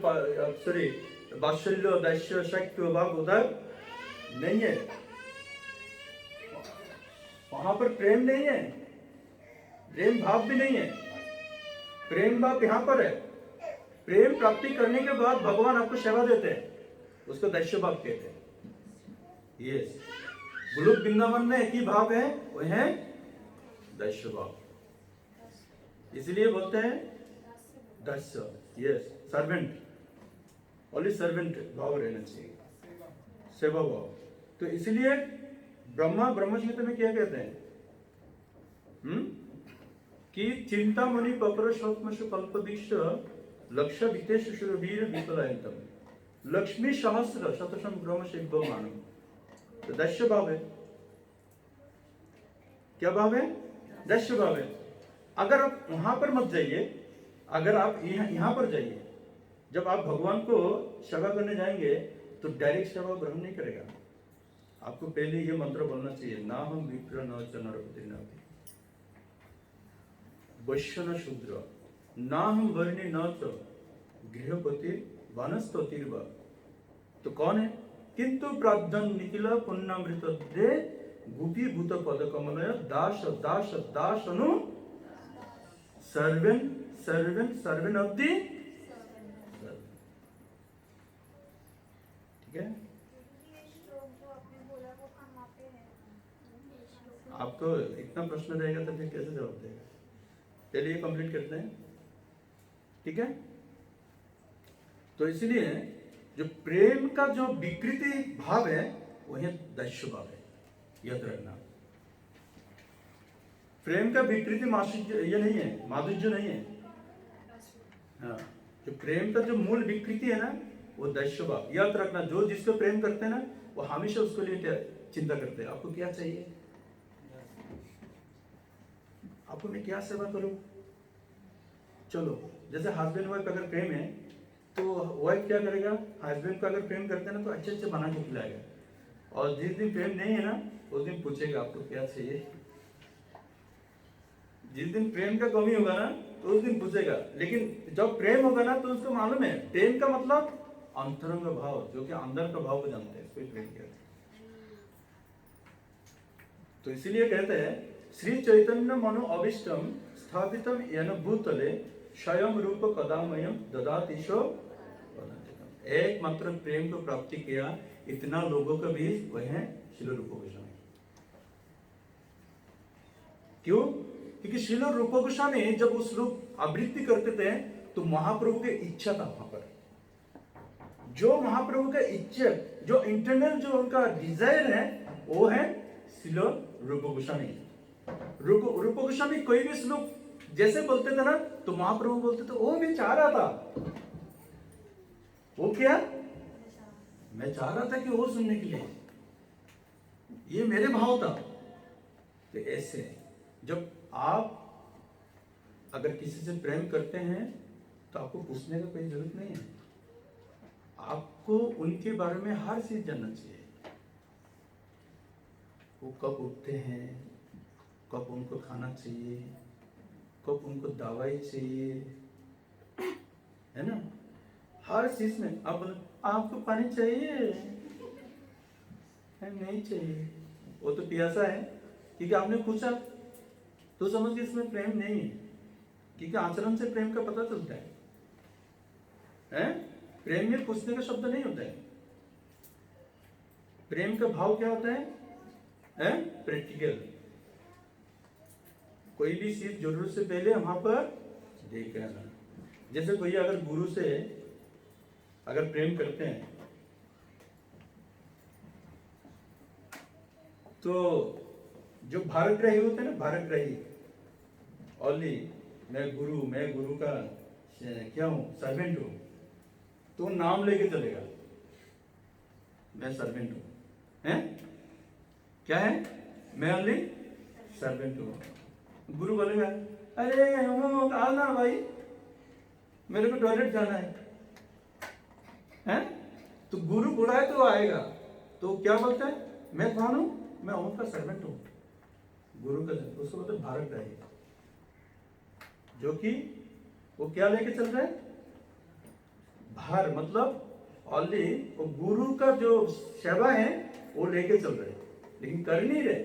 वात्सल्य दैस्य शक्ति भाव उधर नहीं है। वहां पर प्रेम नहीं है, प्रेम भाव भी नहीं है। प्रेम भाव यहाँ पर है। प्रेम प्राप्ति करने के बाद भगवान आपको सेवा देते हैं, उसको दैस्य भाव कहते हैं। यस, गुलुक वृंदावन में एक ही भाव है, वो है दैस्य भाव। इसलिए बोलते हैं दास्य, यस, सर्वेंट, ओनली सर्वेंट भाव रहना चाहिए, सेवा भाव। तो इसलिए ब्रह्मगीता में क्या कहते हैं? कि चिंतामणि पपर स्वप्नशु कल्पवृक्ष लक्ष्य वितेश वीर विकलायतम लक्ष्मी सहस्र शतशम ब्रह्म शिव मानव। तो दैस्य भाव है। क्या भाव है? दैस्य भाव है। अगर आप वहां पर मत जाइए, अगर आप यहाँ पर जाइए, जब आप भगवान को सेवा करने जाएंगे तो डायरेक्ट सेवा ग्रहण नहीं करेगा। आपको पहले ये मंत्र बोलना चाहिए, ना हम विप्र न च नरपति न वैश्य न शूद्र ना हम वर्णी न च गृहपति वनस्पतिर्वा। तो कौन है? किंतु प्रार्थन निखिल पुण्यमृत दे गुपी भूत पद कमलय दास दास दास अनु सर्वेन सर्वेन सर्वेन ऑफ दी। ठीक है, आपको इतना प्रश्न रहेगा तो फिर कैसे जवाब देगा? पहले ये कंप्लीट करते हैं, ठीक है? तो इसलिए जो प्रेम का जो विकृति भाव है वो है दैस्य भाव है, याद रखना। प्रेम का विकृति माधुर्य ये नहीं है, माधुर्य नहीं है। हाँ, जो प्रेम का जो मूल विकृति है ना वो दैस्य भाव, याद रखना। जो जिसको प्रेम करते हैं ना वो हमेशा उसके लिए चिंता करते हैं, आपको क्या चाहिए, आपको मैं क्या सेवा करूं। चलो, जैसे हस्बैंड वाइफ अगर प्रेम है तो वाइफ क्या करेगा? हस्बैंड को अगर प्रेम करते हैं ना तो अच्छे अच्छे बना के खिलाएगा, और जिस दिन प्रेम नहीं है ना उस दिन पूछेगा आपको क्या चाहिए। जिस दिन प्रेम का कमी होगा ना तो उस दिन पूछेगा, लेकिन जब प्रेम होगा ना तो उसको मालूम है प्रेम का मतलब अंतरंग भाव, जो कि अंदर का भाव को जानते हैं, इसको प्रेम कहते हैं। तो इसीलिए कहते हैं श्री चैतन्य मनो अविष्टम स्थापितम येन भूतले स्वयं रूप कदामयम ददातीशो। एकमात्र प्रेम को प्राप्ति किया इतना लोगों के बीच वह है श्रील रूप गोस्वामी। क्यों? क्योंकि श्रील रूप गोस्वामी जब उस रूप आवृत्ति करते थे तो महाप्रभु की इच्छा था वहां पर। जो महाप्रभु का इच्छा, जो इंटरनल जो उनका डिजायर है वो है श्रील रूप गोस्वामी। रूप गोस्वामी कोई भी श्लोक जैसे बोलते थे ना तो महाप्रभु बोलते थे वो मैं चाह रहा था, वो क्या मैं चाह रहा था कि वो सुनने के लिए, ये मेरे भाव था। तो ऐसे जब आप अगर किसी से प्रेम करते हैं तो आपको पूछने का कोई जरूरत नहीं है, आपको उनके बारे में हर चीज जानना चाहिए। वो कब उठते हैं, कब उनको खाना चाहिए, कब उनको दवाई चाहिए, है ना। हर चीज में अब आपको पानी चाहिए है, नहीं चाहिए, वो तो प्यासा है, क्योंकि आपने पूछा तो समझ के इसमें प्रेम नहीं है, क्योंकि आचरण से प्रेम का पता चलता है? प्रेम में पूछने का शब्द नहीं होता है। प्रेम का भाव क्या होता है? प्रैक्टिकल। कोई भी चीज जरूरत से पहले वहां पर देख लेना। जैसे कोई अगर गुरु से अगर प्रेम करते हैं तो जो भारतग्राही होते हैं ना, भारतग्राही, ओनली मैं गुरु का क्या हूं, सर्वेंट हूं, तो नाम लेके चलेगा, मैं सर्वेंट हूं, हैं? क्या है? मैं ओनली सर्वेंट हूं। गुरु बोलेगा अरे वो आना भाई, मेरे को टॉयलेट जाना है? तो गुरु बुलाए तो आएगा, तो क्या बोलता है? मैं कौन हूं? मैं उनका सर्वेंट हूं, गुरु का। उसको बोलते भारतग्राही, जो कि वो क्या लेके चल रहा है? भार, मतलब ऑनली वो गुरु का जो सेवा है वो लेके चल रहे, लेकिन कर नहीं रहे।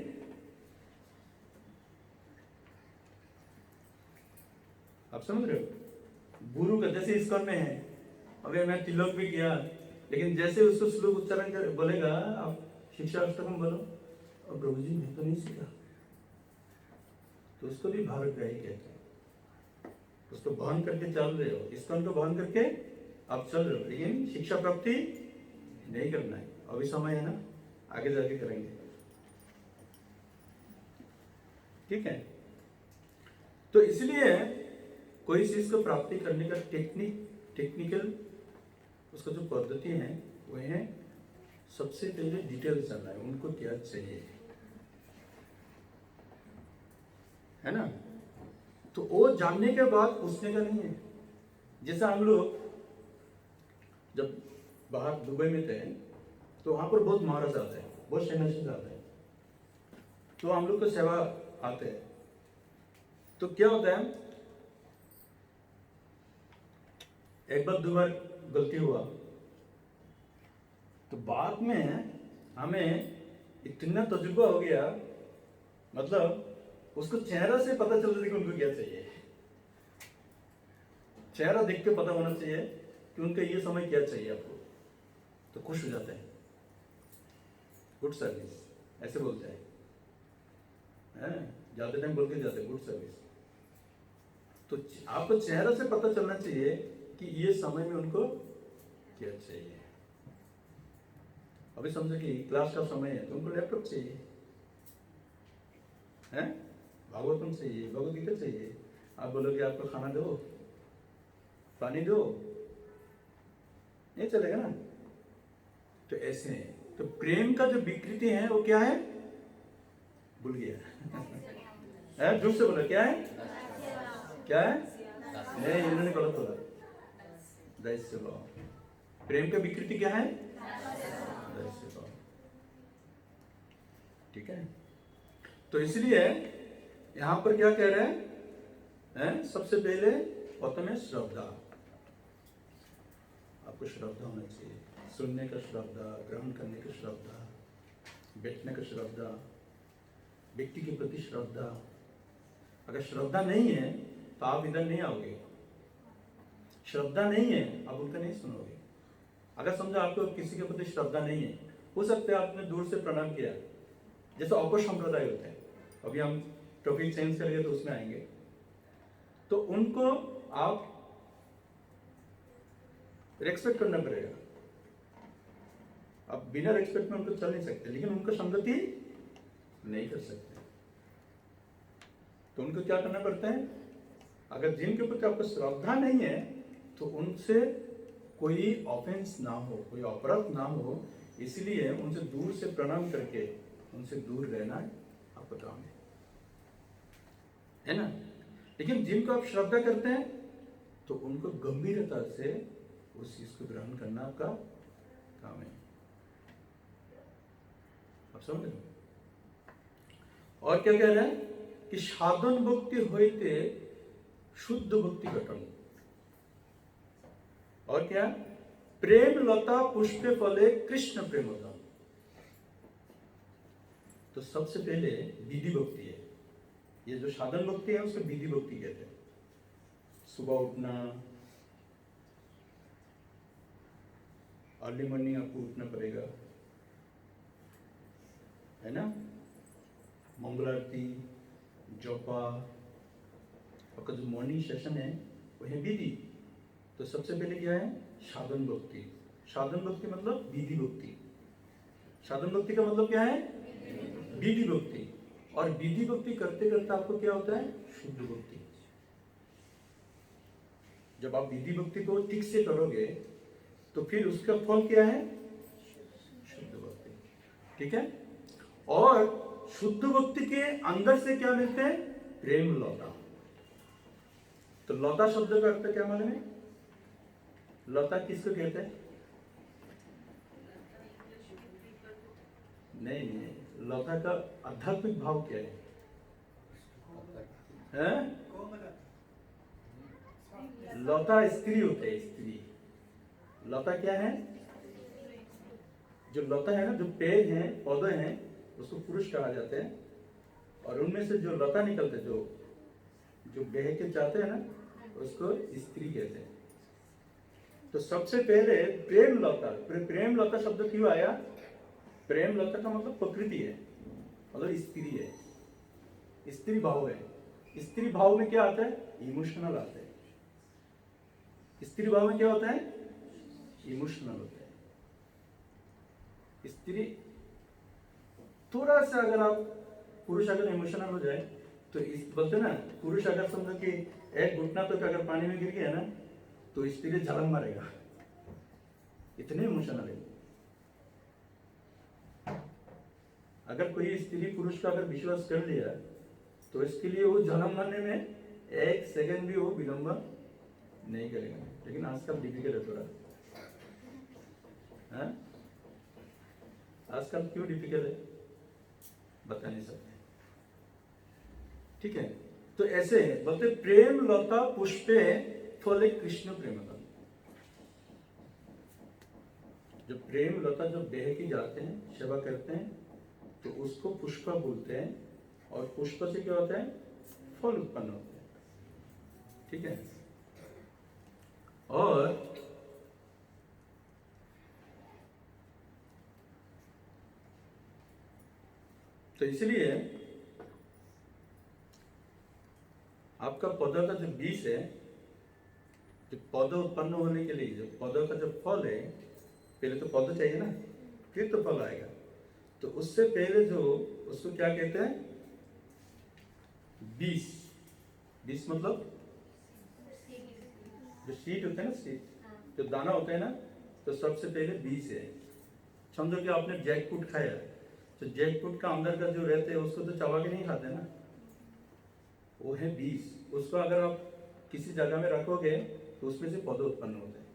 आप समझ रहे हो? गुरु का जैसे इस्कॉन में है, अबे मैं तिलक भी किया, लेकिन जैसे उसको श्लोक उच्चारण कर बोलेगा, आप शिक्षा अष्टकम बोलो, और प्रभु जी मैं तो नहीं सीखा, तो उसको भी भारतग्राही कहते हैं। उसको बहन करके चल रहे हो, इस्कॉन को बहन करके आप चल रहे हो, लेकिन शिक्षा प्राप्ति नहीं करना है। अभी समय है ना, आगे जाके करेंगे, ठीक है। तो इसलिए कोई चीज को प्राप्ति करने का टेक्निकल उसका जो पद्धति है वो है सबसे पहले डिटेल जानना है, उनको क्या चाहिए, है ना। तो वो जानने के बाद पूछने का नहीं है। जैसा हम लोग जब बाहर दुबई में थे तो वहां पर बहुत महाराज आते हैं, बहुत सन्यासी आते हैं, तो हम लोग को सेवा आते हैं। तो क्या होता है, एक बार दो बार गलती हुआ तो बाद में हमें इतना तजुर्बा हो गया, मतलब उसको चेहरा से पता चल रहा है कि उनको क्या चाहिए। चेहरा देख के पता होना चाहिए कि उनका ये समय क्या चाहिए आपको, तो खुश हो जाते हैं। गुड सर्विस ऐसे बोलते हैं, जाते टाइम बोल के जाते गुड सर्विस। तो आपको चेहरा से पता चलना चाहिए कि ये समय में उनको क्या चाहिए। अभी समझो कि क्लास का समय है तो उनको लैपटॉप चाहिए, हैं? भागवतम चाहिए, भगवत गीता चाहिए। आप बोलोगे आपको खाना दो, पानी दो, नहीं चलेगा ना। तो ऐसे है। तो प्रेम का जो विकृति है वो क्या है? भूल गया है, जोर से बोला, क्या है? क्या है? नहीं, इन्होंने गलत बोला। दैस्य भाव। प्रेम का विकृति क्या है? दैस्य भाव, ठीक है। तो इसलिए यहां पर क्या कह रहे हैं? सबसे पहले प्रथम है श्रद्धा। आपको श्रद्धा होना चाहिए, सुनने का श्रद्धा, ग्रहण करने का श्रद्धा, बैठने का श्रद्धा, व्यक्ति के प्रति श्रद्धा। अगर श्रद्धा नहीं है तो आप इधर नहीं आओगे। श्रद्धा नहीं है आप उनका नहीं सुनोगे। अगर समझो आपको किसी के प्रति श्रद्धा नहीं है, हो सकता है आपने दूर से प्रणाम किया, जैसे अपसंप्रदाय होते हैं, अभी हम टॉपिक चेंज करेंगे तो उसमें आएंगे, तो उनको आप रेस्पेक्ट करना पड़ेगा। आप बिना रेस्पेक्ट में उनको चल नहीं सकते, लेकिन उनको संगति नहीं कर सकते। तो उनको क्या करना पड़ता है? अगर जिनके प्रति आपको श्रद्धा नहीं है तो उनसे कोई ऑफेंस ना हो, कोई अपराध ना हो, इसलिए उनसे दूर से प्रणाम करके उनसे दूर रहना आपका काम है ना। लेकिन जिनको आप श्रद्धा करते हैं तो उनको गंभीरता से उस चीज को ग्रहण करना आपका काम है। आप समझ रहे? और क्या कह रहे हैं कि साधन भक्ति होते शुद्ध भक्ति घटन। और क्या? प्रेम लता पुष्पे फले कृष्ण प्रेमता। तो सबसे पहले विधि भक्ति है। ये जो साधन भक्ति है उसको विधि भक्ति कहते हैं। सुबह उठना, अर्ली मॉर्निंग आपको उठना पड़ेगा, है ना? मंगल आरती, जपा, आपका जो मॉर्निंग सेशन है वो है विधि। तो सबसे पहले क्या है? साधन भक्ति। साधन भक्ति मतलब विधि भक्ति। साधन भक्ति का मतलब क्या है? विधि भक्ति। और विधि भक्ति करते करते आपको क्या होता है? शुद्ध भक्ति। जब आप विधि भक्ति को ठीक से करोगे तो फिर उसका फल क्या है? शुद्ध भक्ति। ठीक है? और शुद्ध भक्ति के अंदर से क्या मिलते हैं? प्रेम लता। तो लता शब्द का अर्थ क्या मालूम है? लता किसको कहते हैं? नहीं, लता का आध्यात्मिक भाव क्या है? लता स्त्री होते हैं, स्त्री। लता क्या है? जो लता है ना, जो पेड़ हैं, पौधे हैं, उसको पुरुष कहा जाता है। और उनमें से जो लता निकलते, जो बह के जाते हैं ना, उसको स्त्री कहते हैं। तो सबसे पहले प्रेम लता। प्रेम लता शब्द क्यों आया? प्रेम लता का मतलब प्रकृति है, मतलब स्त्री है, स्त्री भाव है। स्त्री भाव में क्या आता है? इमोशनल आता है। स्त्री भाव में क्या होता है? इमोशनल होता है। स्त्री थोड़ा सा, अगर आप पुरुष अगर इमोशनल हो जाए तो इस बोलते ना, पुरुष अगर समझो कि एक घुटना तो अगर पानी में गिर गया ना तो स्त्री झलक मारेगा, इतने इमोशनल है। अगर कोई स्त्री पुरुष का अगर विश्वास कर लिया तो इसके लिए वो झलक मारने में एक सेकंड भी वो विलंब नहीं करेगा। लेकिन आजकल डिफिकल्ट है थोड़ा। आजकल क्यों डिफिकल्ट है बता नहीं सकते। ठीक है? तो ऐसे बोलते प्रेम लता पुष्पे फले कृष्ण प्रेमता। जो प्रेम लता जो बेह की जाते हैं, सेवा करते हैं, तो उसको पुष्प बोलते हैं। और पुष्प से क्या होता है? फल उत्पन्न होते हैं। ठीक है? और तो इसलिए आपका पौधा का जो बीज है, जो पौधा उत्पन्न होने के लिए, जो पौधा का जो फल है, पहले तो पौधा चाहिए ना, फिर तो फल आएगा। तो उससे पहले जो उसको क्या कहते हैं? बीज। बीज मतलब जो सीड होते हैं ना, सीड जो दाना होता है ना, तो सबसे पहले बीज है। समझो कि आपने जैकफ्रूट खाया, तो जैकफ्रूट का अंदर का जो रहते हैं उसको तो चबा के नहीं खाते ना, वो है बीज। उसको अगर आप किसी जगह में रखोगे तो उसमें से पौधे उत्पन्न होते हैं।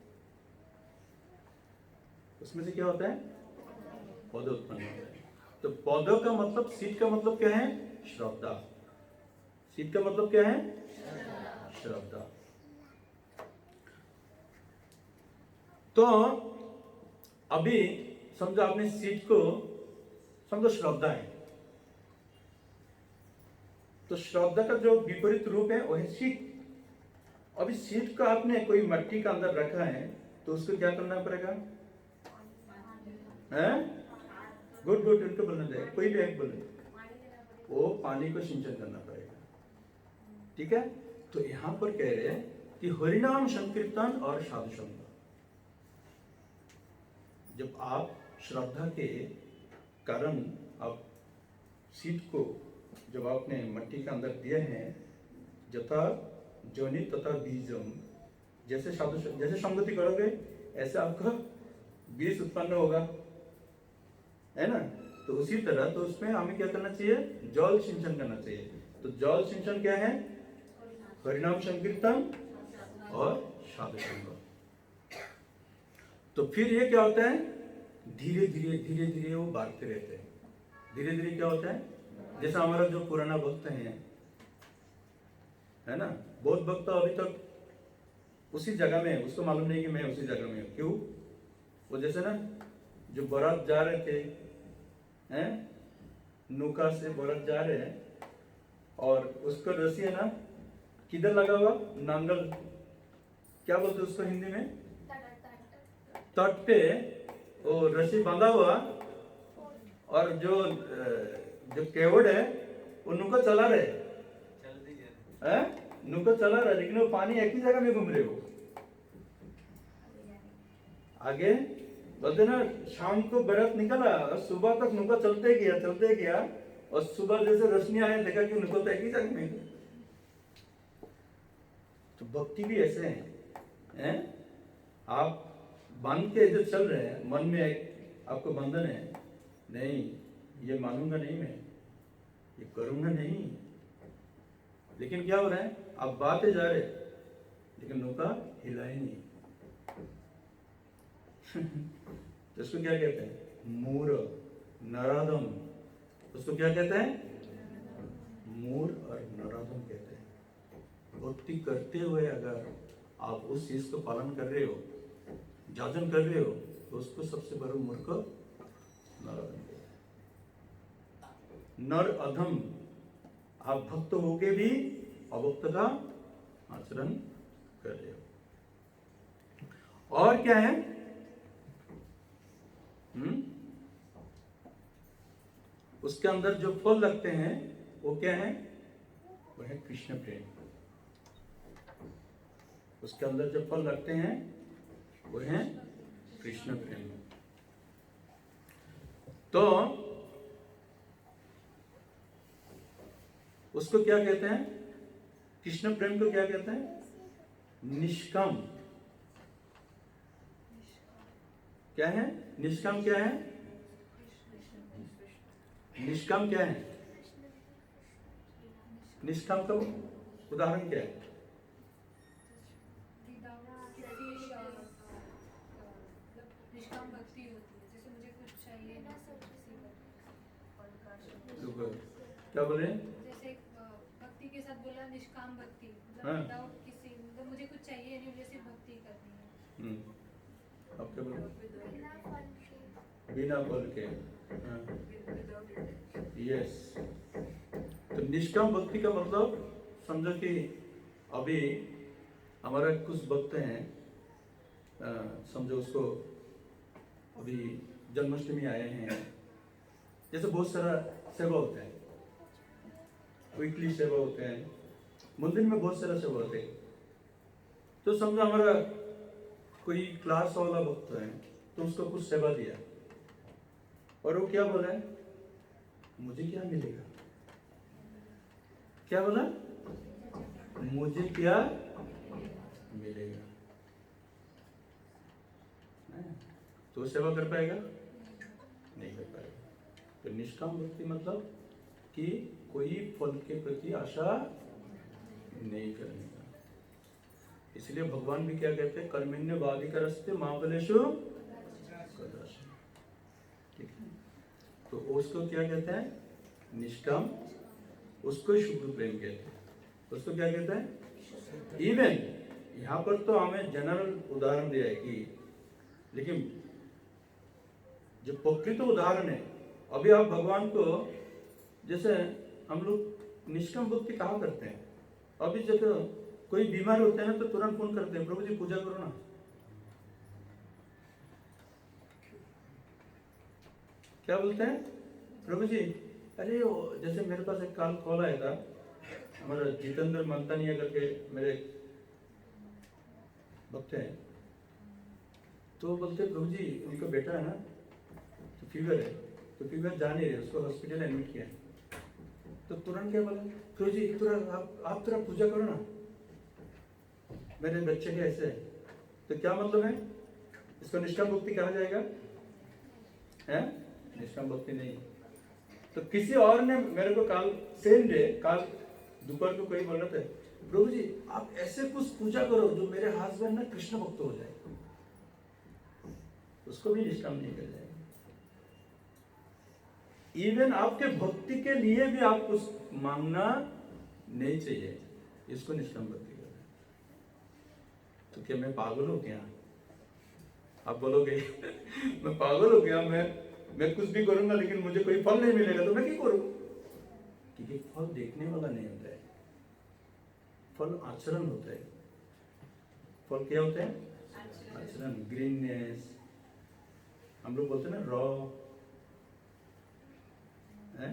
उसमें से क्या होता है? पौधे उत्पन्न होते हैं। तो पौधों का मतलब, सीड का मतलब क्या है? श्रद्धा। सीड का मतलब क्या है? श्रद्धा। तो अभी समझो आपने सीड को, समझो श्रद्धा है, तो श्रद्धा का जो विपरीत रूप है वो है सीड। अभी सीड को आपने कोई मिट्टी का अंदर रखा है तो उसको क्या करना पड़ेगा? गुड गुड, उनको बोलना चाहिए, कोई भी एक बोले, वो पानी को सिंचन करना पड़ेगा। ठीक है? तो यहां पर कह रहे हैं कि हरिनाम संकीर्तन और साधु संग। जब आप श्रद्धा के कारण आप सीड को जब आपने मिट्टी के अंदर दिए हैं, जथा जोनि तथा बीजम, जैसे साधु जैसे संगति करोगे ऐसे आपका बीज उत्पन्न होगा, है ना? तो उसी तरह तो उसमें हमें क्या करना चाहिए? जल सिंचन करना चाहिए। तो जल सिंचन क्या है? हरिनाम संकीर्तन और साधु संग। तो फिर ये क्या होता है? धीरे धीरे वो बढ़ते रहते हैं। धीरे धीरे क्या होता है, जैसा हमारा जो पुराना भक्त है ना, बहुत भक्त अभी तक उसी जगह में है, उसको मालूम नहीं कि मैं उसी जगह में हूँ। क्यों? वो जैसे ना जो बारात जा रहे थे, हैं, नौका से बारात जा रहे हैं, और उसका रस्सी है ना किधर लगा हुआ, नांगल क्या बोलते उसको हिंदी में, तट पे वो रस्सी बांधा हुआ, और जो केवड़ है वो नौका चला रहे हैं, नौका चला रहा है, लेकिन वो पानी एक ही जगह में घूम रहे हो। आगे बोलते ना शाम को बारात निकला और सुबह तक नौका चलते गया, और सुबह जैसे रोशनी आया देखा कि नौका तो एक ही जगह में। तो भक्ति भी ऐसे हैं? आप बांध के जो चल रहे हैं, मन में एक आपको बंधन है, नहीं ये मानूंगा नहीं, मैं ये करूंगा नहीं, लेकिन क्या हो रहा है, आप बातें जा रहे लेकिन नौका हिला ही नहीं। तो इसको क्या कहते हैं, मूर नरादम। उसको क्या कहते हैं, मूर और नरादम कहते हैं। भक्ति करते हुए अगर आप उस चीज को पालन कर रहे हो, जाजन कर रहे हो, तो उसको सबसे बड़ा मूर्ख नरादम कहते हैं। नर अधम, आप भक्त होके भी अभक्त का आचरण कर रहे हो। और क्या है, उसके अंदर जो फल लगते हैं वो क्या है, वो है कृष्ण प्रेम। उसके अंदर जो फल लगते हैं वो है कृष्ण प्रेम। तो उसको क्या कहते हैं, कृष्ण प्रेम को क्या कहते हैं, निष्काम। क्या है निष्काम? क्या है निष्काम? क्या है निष्काम? का उदाहरण क्या है? निष्काम भक्ति होती है, जैसे मुझे कुछ चाहिए ना, क्या बोले? जैसे भक्ति के साथ बोला निष्काम भक्ति, हाँ। विदाउट किसी, मतलब मुझे कुछ चाहिए नहीं, मुझे सिर्फ भक्ति करनी है। अब क्या बोले? बिना फल के। यस। तो निष्काम भक्ति का मतलब समझो कि अभी हमारा कुछ भक्त हैं, समझो उसको अभी जन्माष्टमी आए हैं, जैसे बहुत सारा सेवा होता है, वीकली सेवा होते हैं, मंदिर में बहुत सारा सेवा होते हैं। तो समझो हमारा कोई क्लास वाला भक्त है, तो उसको कुछ सेवा दिया, और वो क्या बोला है, मुझे क्या मिलेगा? क्या बोला? मुझे क्या मिलेगा? तो सेवा कर पाएगा? नहीं कर पाएगा। तो निष्काम भक्ति मतलब कि कोई फल के प्रति आशा नहीं करने का। इसलिए भगवान भी क्या कहते हैं, कर्मण्य वाधिकारस्ते मां फलेषु कदाचन। ठीक है, तो उसको क्या कहते हैं, निष्काम। उसको शुद्ध प्रेम कहते हैं। उसको क्या कहते हैं? इवन यहाँ पर तो हमें जनरल उदाहरण दिया है कि, लेकिन जो प्रकृत उदाहरण है, अभी आप भगवान को, जैसे हम लोग निष्काम भक्ति कहाँ करते हैं, अभी जब कोई बीमार होते हैं ना तो तुरंत फोन करते हैं, प्रभु जी पूजा करो ना। क्या बोलते हैं? प्रभु जी, अरे जैसे मेरे पास एक कॉल आया था, हमारा जितेंद्र मंतानिया करके मेरे भक्त हैं, तो बोलते प्रभु जी उनका बेटा है ना, तो फीवर है, तो फीवर जा नहीं रहे, उसको हॉस्पिटल एडमिट किया। तो तुरंत क्या बोला, प्रभु जी तुरंत आप तुरंत पूजा करो ना, मेरे बच्चे के ऐसे है। तो क्या मतलब है, इसको निष्काम भक्ति कहा जाएगा? है निष्काम भक्ति नहीं। तो किसी और ने मेरे को काल सेम डे, काल दोपहर को कोई बोल रहा था, प्रभु जी आप ऐसे कुछ पूजा करो जो मेरे हस्बैंड ना कृष्ण भक्त हो जाए, उसको भी निष्काम नहीं कर जाएगा। इवन आपके भक्ति के लिए भी आप कुछ मांगना नहीं चाहिए, इसको निष्काम भक्ति कहते हैं। तो क्या मैं पागल हो क्या? आप बोलोगे मैं पागल हो गया, मैं कुछ भी करूंगा लेकिन मुझे कोई फल नहीं मिलेगा तो मैं क्या करूं? क्योंकि फल देखने वाला नहीं होता है, फल आचरण होता है। फल क्या होता है? आचरण, ग्रीननेस, हम लोग बोलते हैं ना रॉ है।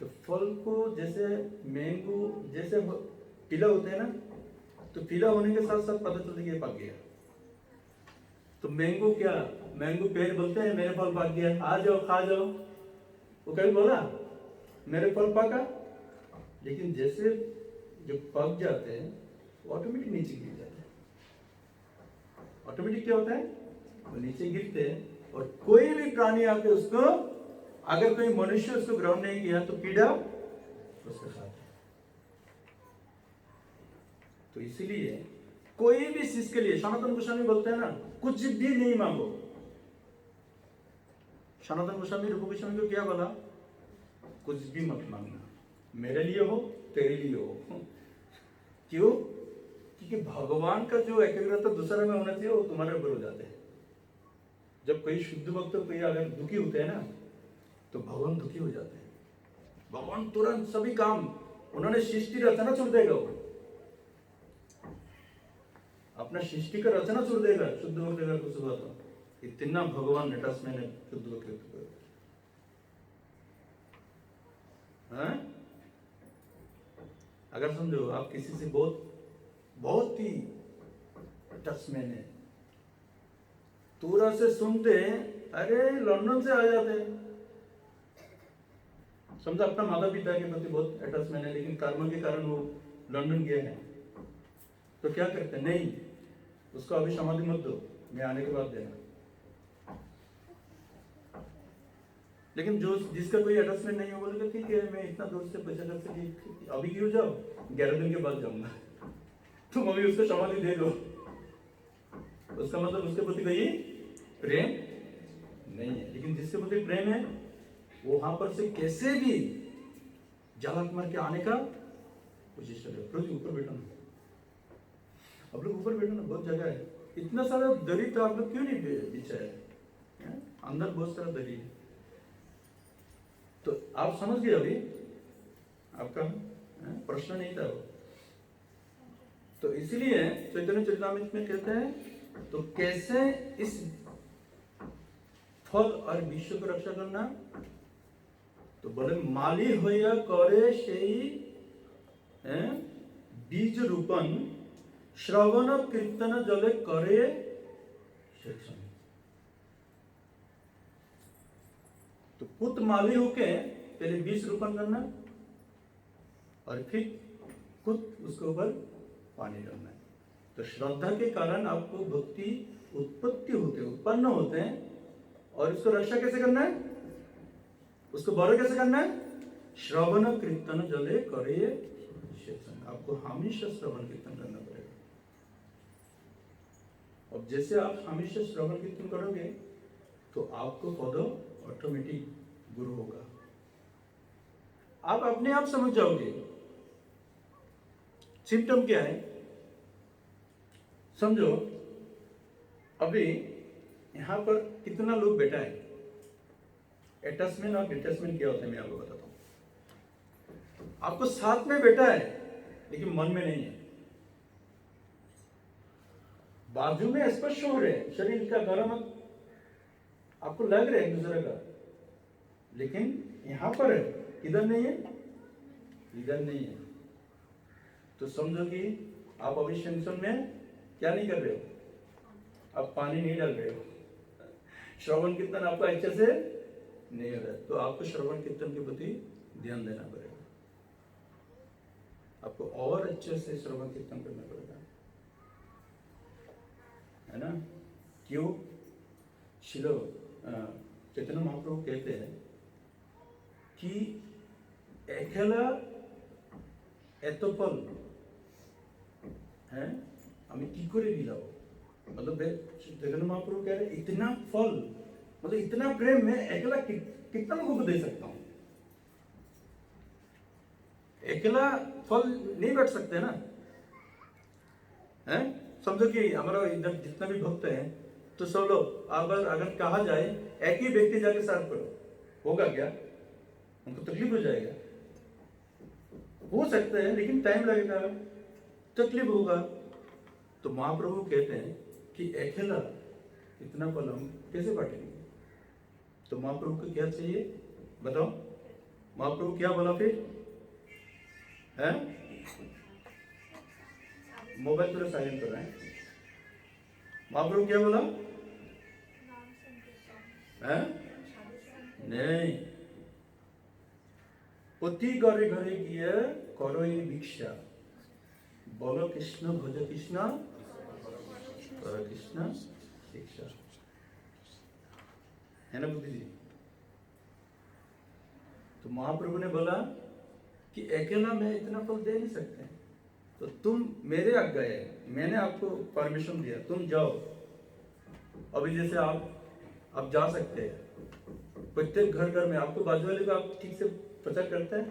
तो फल को जैसे मैंगो जैसे पीला होता है ना, तो पीला होने के साथ साथ पता चलता है कि ये पक गया। तो मैंगो क्या, मैंगो पेड़ बोलते हैं मेरे फल पक गया, आ जाओ खा जाओ। वो कभी बोला मेरे फल पका? लेकिन जैसे जब पक जाते हैं ऑटोमेटिक नीचे गिर जाते हैं। ऑटोमेटिक क्या होता है? वो नीचे गिरते हैं और कोई भी प्राणी आके उसको, अगर कोई मनुष्य उसको ग्रहण नहीं किया तो कीड़ा उसके साथ है। तो इसीलिए कोई भी चीज के लिए सनातन गोस्वामी बोलते हैं ना, कुछ भी नहीं मांगो। सनातन गोस्वामी रूप गोस्वामी को क्या बोला? कुछ भी मत मांगना, मेरे लिए हो तेरे लिए हो। क्यों? क्योंकि भगवान का जो एकाग्रता दूसरे में होना चाहिए वो तुम्हारे ऊपर हो जाते हैं। जब कोई शुद्ध भक्त कोई अगर दुखी होते हैं ना, तो भगवान दुखी हो जाते हैं। भगवान तुरंत सभी काम, उन्होंने सृष्टि रचना छोड़ देगा, वो अपना सृष्टि का रचना छोड़ देगा शुद्ध भक्त अगर कुछ हुआ तो। इतना भगवान अटैचमेंट है शुद्ध भक्त को। अगर समझो आप किसी से बहुत ही अटैचमेंट है, तुरंत से सुनते अरे लंदन से आ जाते हैं। समझो अपना माता पिता के प्रति बहुत अटैचमेंट है, लेकिन कर्म के कारण वो लंदन गए हैं, तो क्या करते हैं? नहीं, उसको अभी समाधि मत दो, मैं आने के बाद देना। लेकिन जो जिसका कोई अटैचमेंट नहीं हो, बोलेगा ठीक है मैं इतना दूर से पैसा खर्च करके अभी क्यों जाओ, 11 दिन के बाद जाऊंगा। तुम अभी उसको समाधि दे दो, उसका मतलब उसके प्रति कोई प्रेम नहीं है। लेकिन जिसके प्रति प्रेम है वो वहां पर से कैसे भी जालक मार के आने का कोशिश कर रहे हो। ऊपर बैठो ना, आप लोग ऊपर बैठो ना, बहुत जगह है। इतना सारा दरी तो आप लोग क्यों नहीं बिछाया? अंदर बहुत सारा दरी है। तो आप समझ गए अभी, आपका प्रश्न नहीं था वो। तो इसीलिए चैतन्य चरितामृत में कहते हैं तो कैसे इस फल और विश्व को रक्षा करना? तो बोले माली होया करे सेई बीज रूपन श्रवण कीर्तन जले करे शिक्षण। तो खुद माली होके पहले बीज रोपण करना और फिर खुद उसके ऊपर पानी डालना है। तो श्रद्धा के कारण आपको भक्ति उत्पन्न होते हैं। और इसको रक्षा कैसे करना है? उसको बड़ो कैसे करना है? श्रवण कीर्तन जले करे शिक्षण। आपको हमेशा श्रवण कीर्तन करना पड़ेगा। अब जैसे आप हमेशा श्रवण कीर्तन करोगे तो आपको पद ऑटोमेटिक गुरु होगा। आप अपने आप समझ जाओगे। सिम्टम क्या है समझो। अभी यहां पर कितना लोग बैठा है? अटैचमेंट और डिटैचमेंट क्या होता है मैं आपको बताता हूं। आपको साथ में बैठा है लेकिन मन में नहीं है। बाजू में स्पर्श हो रहे हैं, शरीर का गर्म आपको लग रहा है एक दूसरे का, लेकिन यहां पर है, इधर नहीं है, इधर नहीं है। तो समझो कि आप अभी टेंशन में क्या नहीं कर रहे हो, आप पानी नहीं डाल रहे हो, श्रवण कीर्तन आपको अच्छे से नहीं हो रहा है। तो आपको श्रवण कीर्तन के प्रति ध्यान देना पड़ेगा। आपको और अच्छे से श्रवण कीर्तन करना पड़ेगा, है ना। क्यों? शिलो चैतन्य महाप्रभु कहते हैं कि अकेला এত ফল है हमें की करे दिलाओ। मतलब चैतन्य महाप्रभु कह रहे इतना फल मतलब इतना प्रेम मैं अकेला कितना लोगों को दे सकता हूँ? अकेला फल नहीं बैठ सकते ना, हैं? समझो कि हमारा इधर जितना भी भक्त हैं, तो सब लोग अगर कहा जाए एक ही व्यक्ति जाके सर्व करो, होगा क्या? उनको तकलीफ हो जाएगा। हो सकता है लेकिन टाइम लगेगा, तकलीफ होगा। तो महाप्रभु कहते हैं कि अकेला इतना फल हम कैसे बांटेंगे? तो महाप्रभु को क्या चाहिए बताओ? महाप्रभु क्या बोला फिर? है मोबाइल थोड़ा साइलेंट कर रहे हैं। महाप्रभु क्या बोला? है नहीं, অতি ঘরে ঘরে গিয়ে করই ভিক্ষা, বলো কৃষ্ণ ভজ কৃষ্ণ, कर कृष्ण शिक्षा। है ना बुद्धि जी? तो महाप्रभु ने बोला कि अकेला मैं इतना फल दे नहीं सकते, तो तुम मेरे आज्ञा है, मैंने आपको परमिशन दिया, तुम जाओ। अभी जैसे आप जा सकते हैं प्रत्येक घर घर में, आपको बाजू वाले को आप ठीक से प्रचार करते हैं।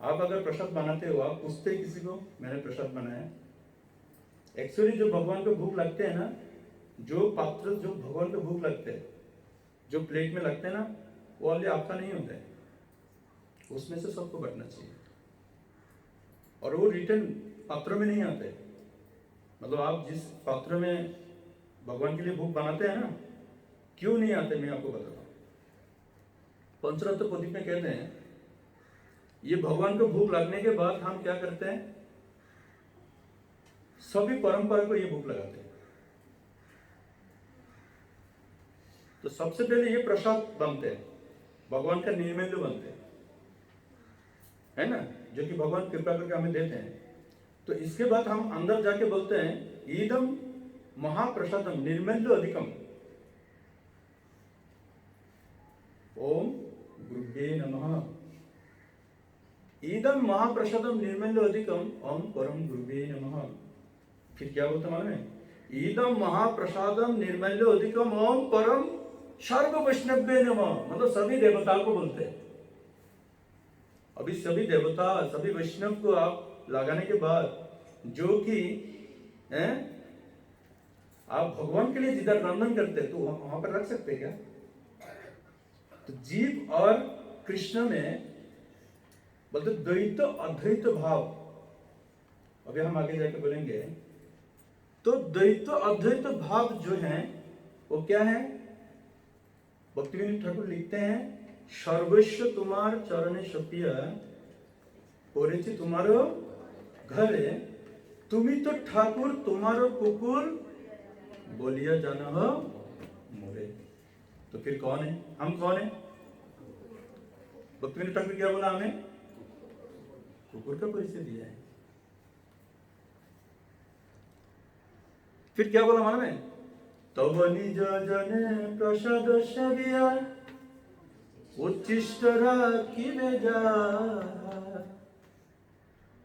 आप अगर प्रसाद बनाते हो, आप पूछते हैं किसी को मैंने प्रसाद बनाया। एक्चुअली जो भगवान को भूख लगते हैं ना, जो पात्र जो भगवान को भूख लगते हैं, जो प्लेट में लगते हैं ना, वो वाले आपका नहीं होता है, उसमें से सबको बटना चाहिए। और वो रिटर्न पात्र में नहीं आते। मतलब आप जिस पात्र में भगवान के लिए भूख बनाते हैं ना, क्यों नहीं आते मैं आपको बताता हूँ। पंचरत्न प्रदीप में कहते हैं ये भगवान को भूख लगने के बाद हम क्या करते हैं, सभी परंपरा को ये भूख लगाते हैं। तो सबसे पहले ये प्रसाद बनते हैं, भगवान का निर्मेंद्र बनते हैं, है ना, जो कि भगवान कृपा करके हमें देते हैं। तो इसके बाद हम अंदर जाके बोलते हैं ईदम महाप्रसादम निर्मेंद्र अधिकम, ओम गुरुभ्ये नमः। ईदम महाप्रसादम निर्मेंद्र अधिकम, ओम परम गुरुभ्ये नमः। फिर क्या बोलते मालूम है? ईदम महाप्रसादम निर्मेंद्र अधिकम, ओम परम सर्व वैष्णव्ये नमः। मतलब सभी देवताओं को बोलते हैं। अभी सभी देवता सभी वैष्णव को आप लगाने के बाद जो कि हैं, आप भगवान के लिए जिधर रंधन करते हैं तो वहां पर रख सकते हैं क्या? तो जीव और कृष्ण में बोलते द्वैत अद्वैत भाव। अभी हम आगे जाके बोलेंगे। तो द्वैत अद्वैत भाव जो है वो क्या है? भक्तिविनोद ठाकुर लिखते हैं सर्वस्व तुम्हार चरणे सपिया पड़ेছি तुम्हारो घरे, तुम्ही तो ठाकुर तुम्हारो कुकुर बोलिया जाना हो मोरे। तो फिर कौन है? हम कौन है? भक्तिविनोद ठाकुर क्या बोला हमें? कुकुर का परिचय दिया है। फिर क्या बोला मालूम है? तब निज जने प्रसाद सेविया उच्चिष्ट राखिबे जा,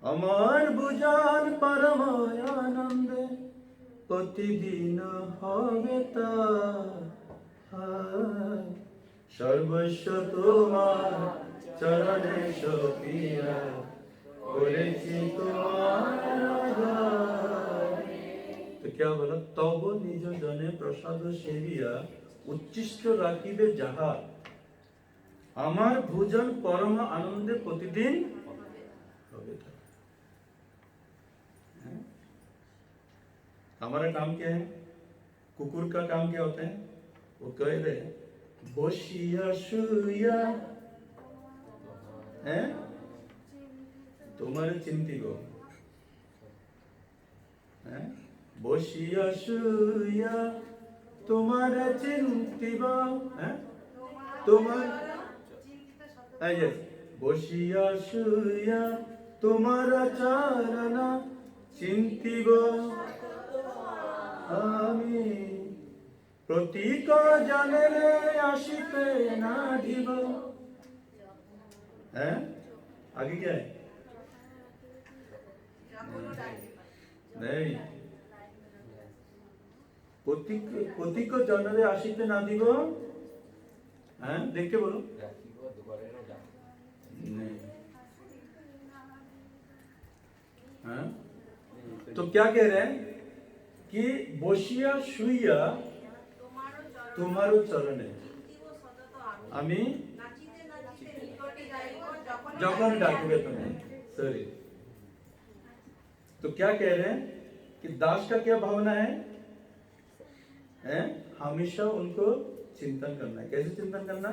আমার বুঝান পরম আনন্দে প্রতিদিন হবে তা, সর্বস্ব তোমার চরণে সপিয়া করেছি তোমার আধার। तो क्या बोला? तब निज जने प्रसाद सेविया उच्चिष्ट राखिबे যাহা, আমার ভোজন পরম आनंदे प्रतिदिन হবে তা। हमारा काम क्या है? कुकुर का काम क्या होता है? वो कह रहे बसिया शुया है तुम्हारे चिंतिब, बसिया शुया तुम्हारे चिंतिब, तुम्हार बसिया शुया तुम्हारा चारणा चिंतिब আমি প্রতীক জানেলে আসিতে না দিব। हैं? आगे क्या है? नहीं, প্রতীক জানেলে আসিতে না দিব हैं? देख के बोलो। नहीं। हैं? तो क्या कह रहे हैं कि বসিয়া শুইয়া তোমারও চরণে আমি যখন ডাকবে तुम्हें। सॉरी। तो क्या कह रहे हैं कि दास का क्या भावना है? हमेशा उनको चिंतन करना है। कैसे चिंतन करना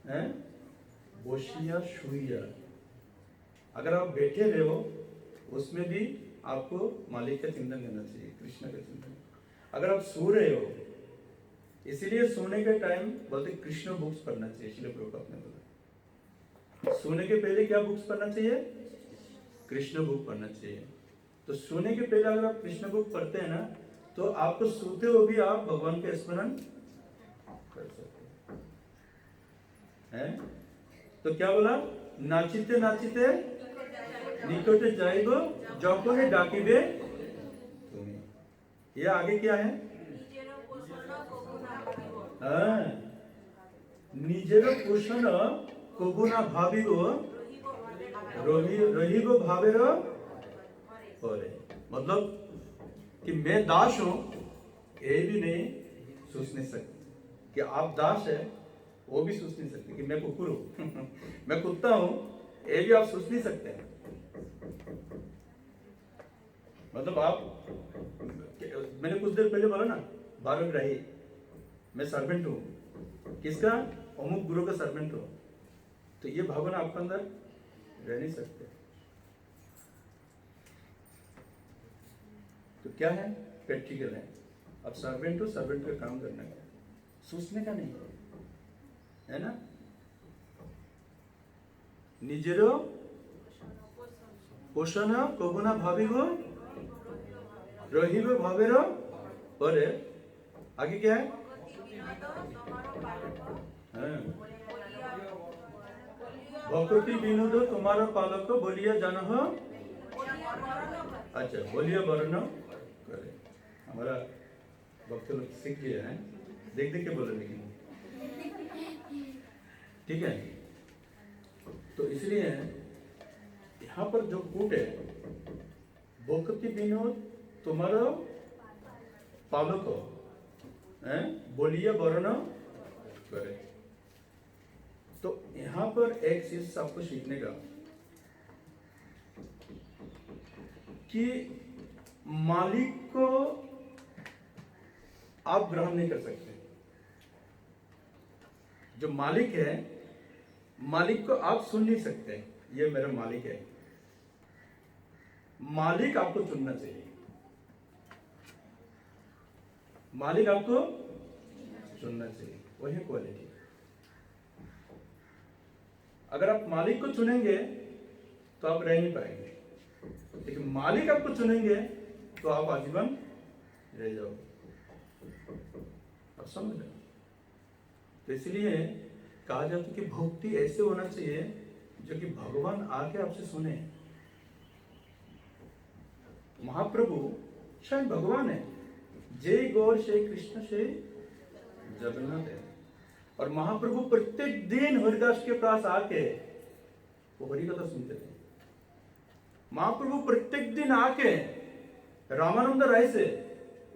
है? बोशिया शुइया। अगर आप बैठे रहे हो उसमें भी आपको मालिक का चिंतन करना चाहिए, कृष्ण का चिंतन। अगर आप सो रहे हो, इसीलिए सोने के टाइम बोलते कृष्ण बुक्स पढ़ना चाहिए। श्रील प्रभुपाद ने बोला सोने के पहले क्या बुक्स पढ़ना चाहिए? कृष्ण बुक पढ़ना चाहिए। तो सोने के पहले अगर आप कृष्ण बुक पढ़ते हैं ना, तो आपको सोते हुए भी आप भगवान के स्मरण कर सकते हैं। तो क्या बोला? नाचिते नाचिते निकटे जाइबो जखने डाकिबे तुम्हें। ये आगे क्या है? निजेर पोषण कबू ना भाविब रहिब भावेर परे। मतलब कि मैं दास हूं ये भी नहीं सोच नहीं सकते। कि आप दास है वो भी सोच नहीं सकते। कि मैं कुकुर हूं मैं कुत्ता हूं ये भी आप सोच नहीं सकते। मतलब आप, मैंने कुछ देर पहले बोला ना, बारहग्राही, मैं सर्वेंट हूं। किसका? अमुक गुरु का सर्वेंट हूं। तो ये भावना आपके अंदर रह नहीं सकते। तो क्या है? प्रैक्टिकल है। अब सर्वेंट हो, सर्वेंट का काम करना है, सोचने का नहीं है ना। निजेरो पोषण कबुना भाविब रहिब भावेर परे। आगे क्या है? भक्ति विनोद तुम्हारा पालक बोलिया जान हो। अच्छा, बोलिया वर्ण करे। हमारा भक्त लोग सीख लिया है, देख देख के बोले। लेकिन ठीक है। तो इसलिए यहाँ पर जो कूट है, भक्ति विनोद तुम्हारा पालक बोलिया वर्ण करे। तो यहाँ पर एक चीज आपको सीखने का कि मालिक को आप ग्रहण नहीं कर सकते। जो मालिक है, मालिक को आप सुन नहीं सकते। ये मेरा मालिक है। मालिक आपको चुनना चाहिए। मालिक आपको चुनना चाहिए, वही क्वालिटी। अगर आप मालिक को चुनेंगे तो आप रह नहीं पाएंगे, लेकिन मालिक आपको चुनेंगे तो आप आजीवन रह जाओगे। आप समझ रहे? तो इसलिए कहा जाता है कि भक्ति ऐसे होना चाहिए जो कि भगवान आके आपसे सुने। महाप्रभु शायद भगवान है। जय गौर श्री कृष्ण श्री जगन्नाथ है। और महाप्रभु प्रत्येक दिन हरिदास के पास आके वो हरि कथा सुनते थे। महाप्रभु प्रत्येक दिन आके रामानंद राय से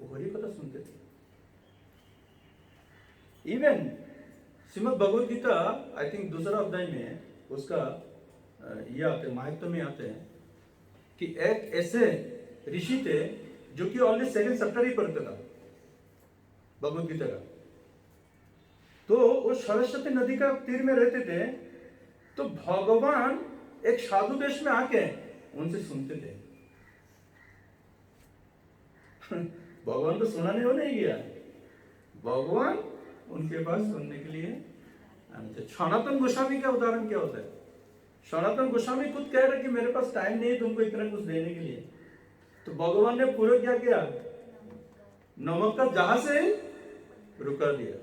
वो हरि कथा सुनते थे। Even Shrimad Bhagavad Gita I think दूसरा अध्याय में उसका ये आते महात्म्य में आते हैं कि एक ऐसे ऋषि थे जो कि ऑलरेडी सेकंड चैप्टर ही पढ़ता था भगवद गीता का। तो वो सरस्वती नदी का तीर में रहते थे। तो भगवान एक साधु देश में आके उनसे सुनते थे। भगवान को सुनाने हो नहीं गया, भगवान उनके पास सुनने के लिए आते थे। सनातन गोस्वामी का उदाहरण क्या होता है? सनातन गोस्वामी खुद कह रहे कि मेरे पास टाइम नहीं है तुमको इतना कुछ देने के लिए। तो भगवान ने पूरा क्या किया? नमक का जहाज से रुका दिया।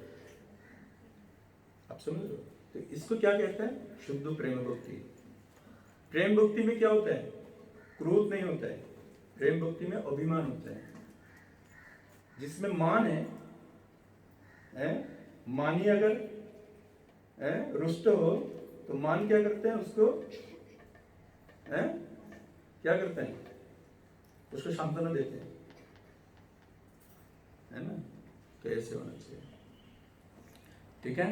आप समझ रहे हो? तो इसको क्या कहते हैं? शुद्ध प्रेम भक्ति। प्रेम भक्ति में क्या होता है? क्रोध नहीं होता है। प्रेम भक्ति में अभिमान होता है, जिसमें मान है। मानिए अगर रुष्ट हो तो मान क्या करते हैं उसको, क्या करते हैं, उसको सांत्वना देते हैं, है ना। तो ऐसे होना चाहिए, ठीक है,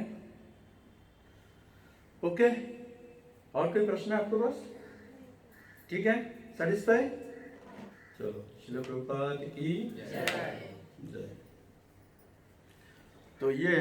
ओके। और कोई प्रश्न है आपके पास? ठीक है, सेटिस्फाई? चलो, श्रील प्रभुपाद की जय। तो ये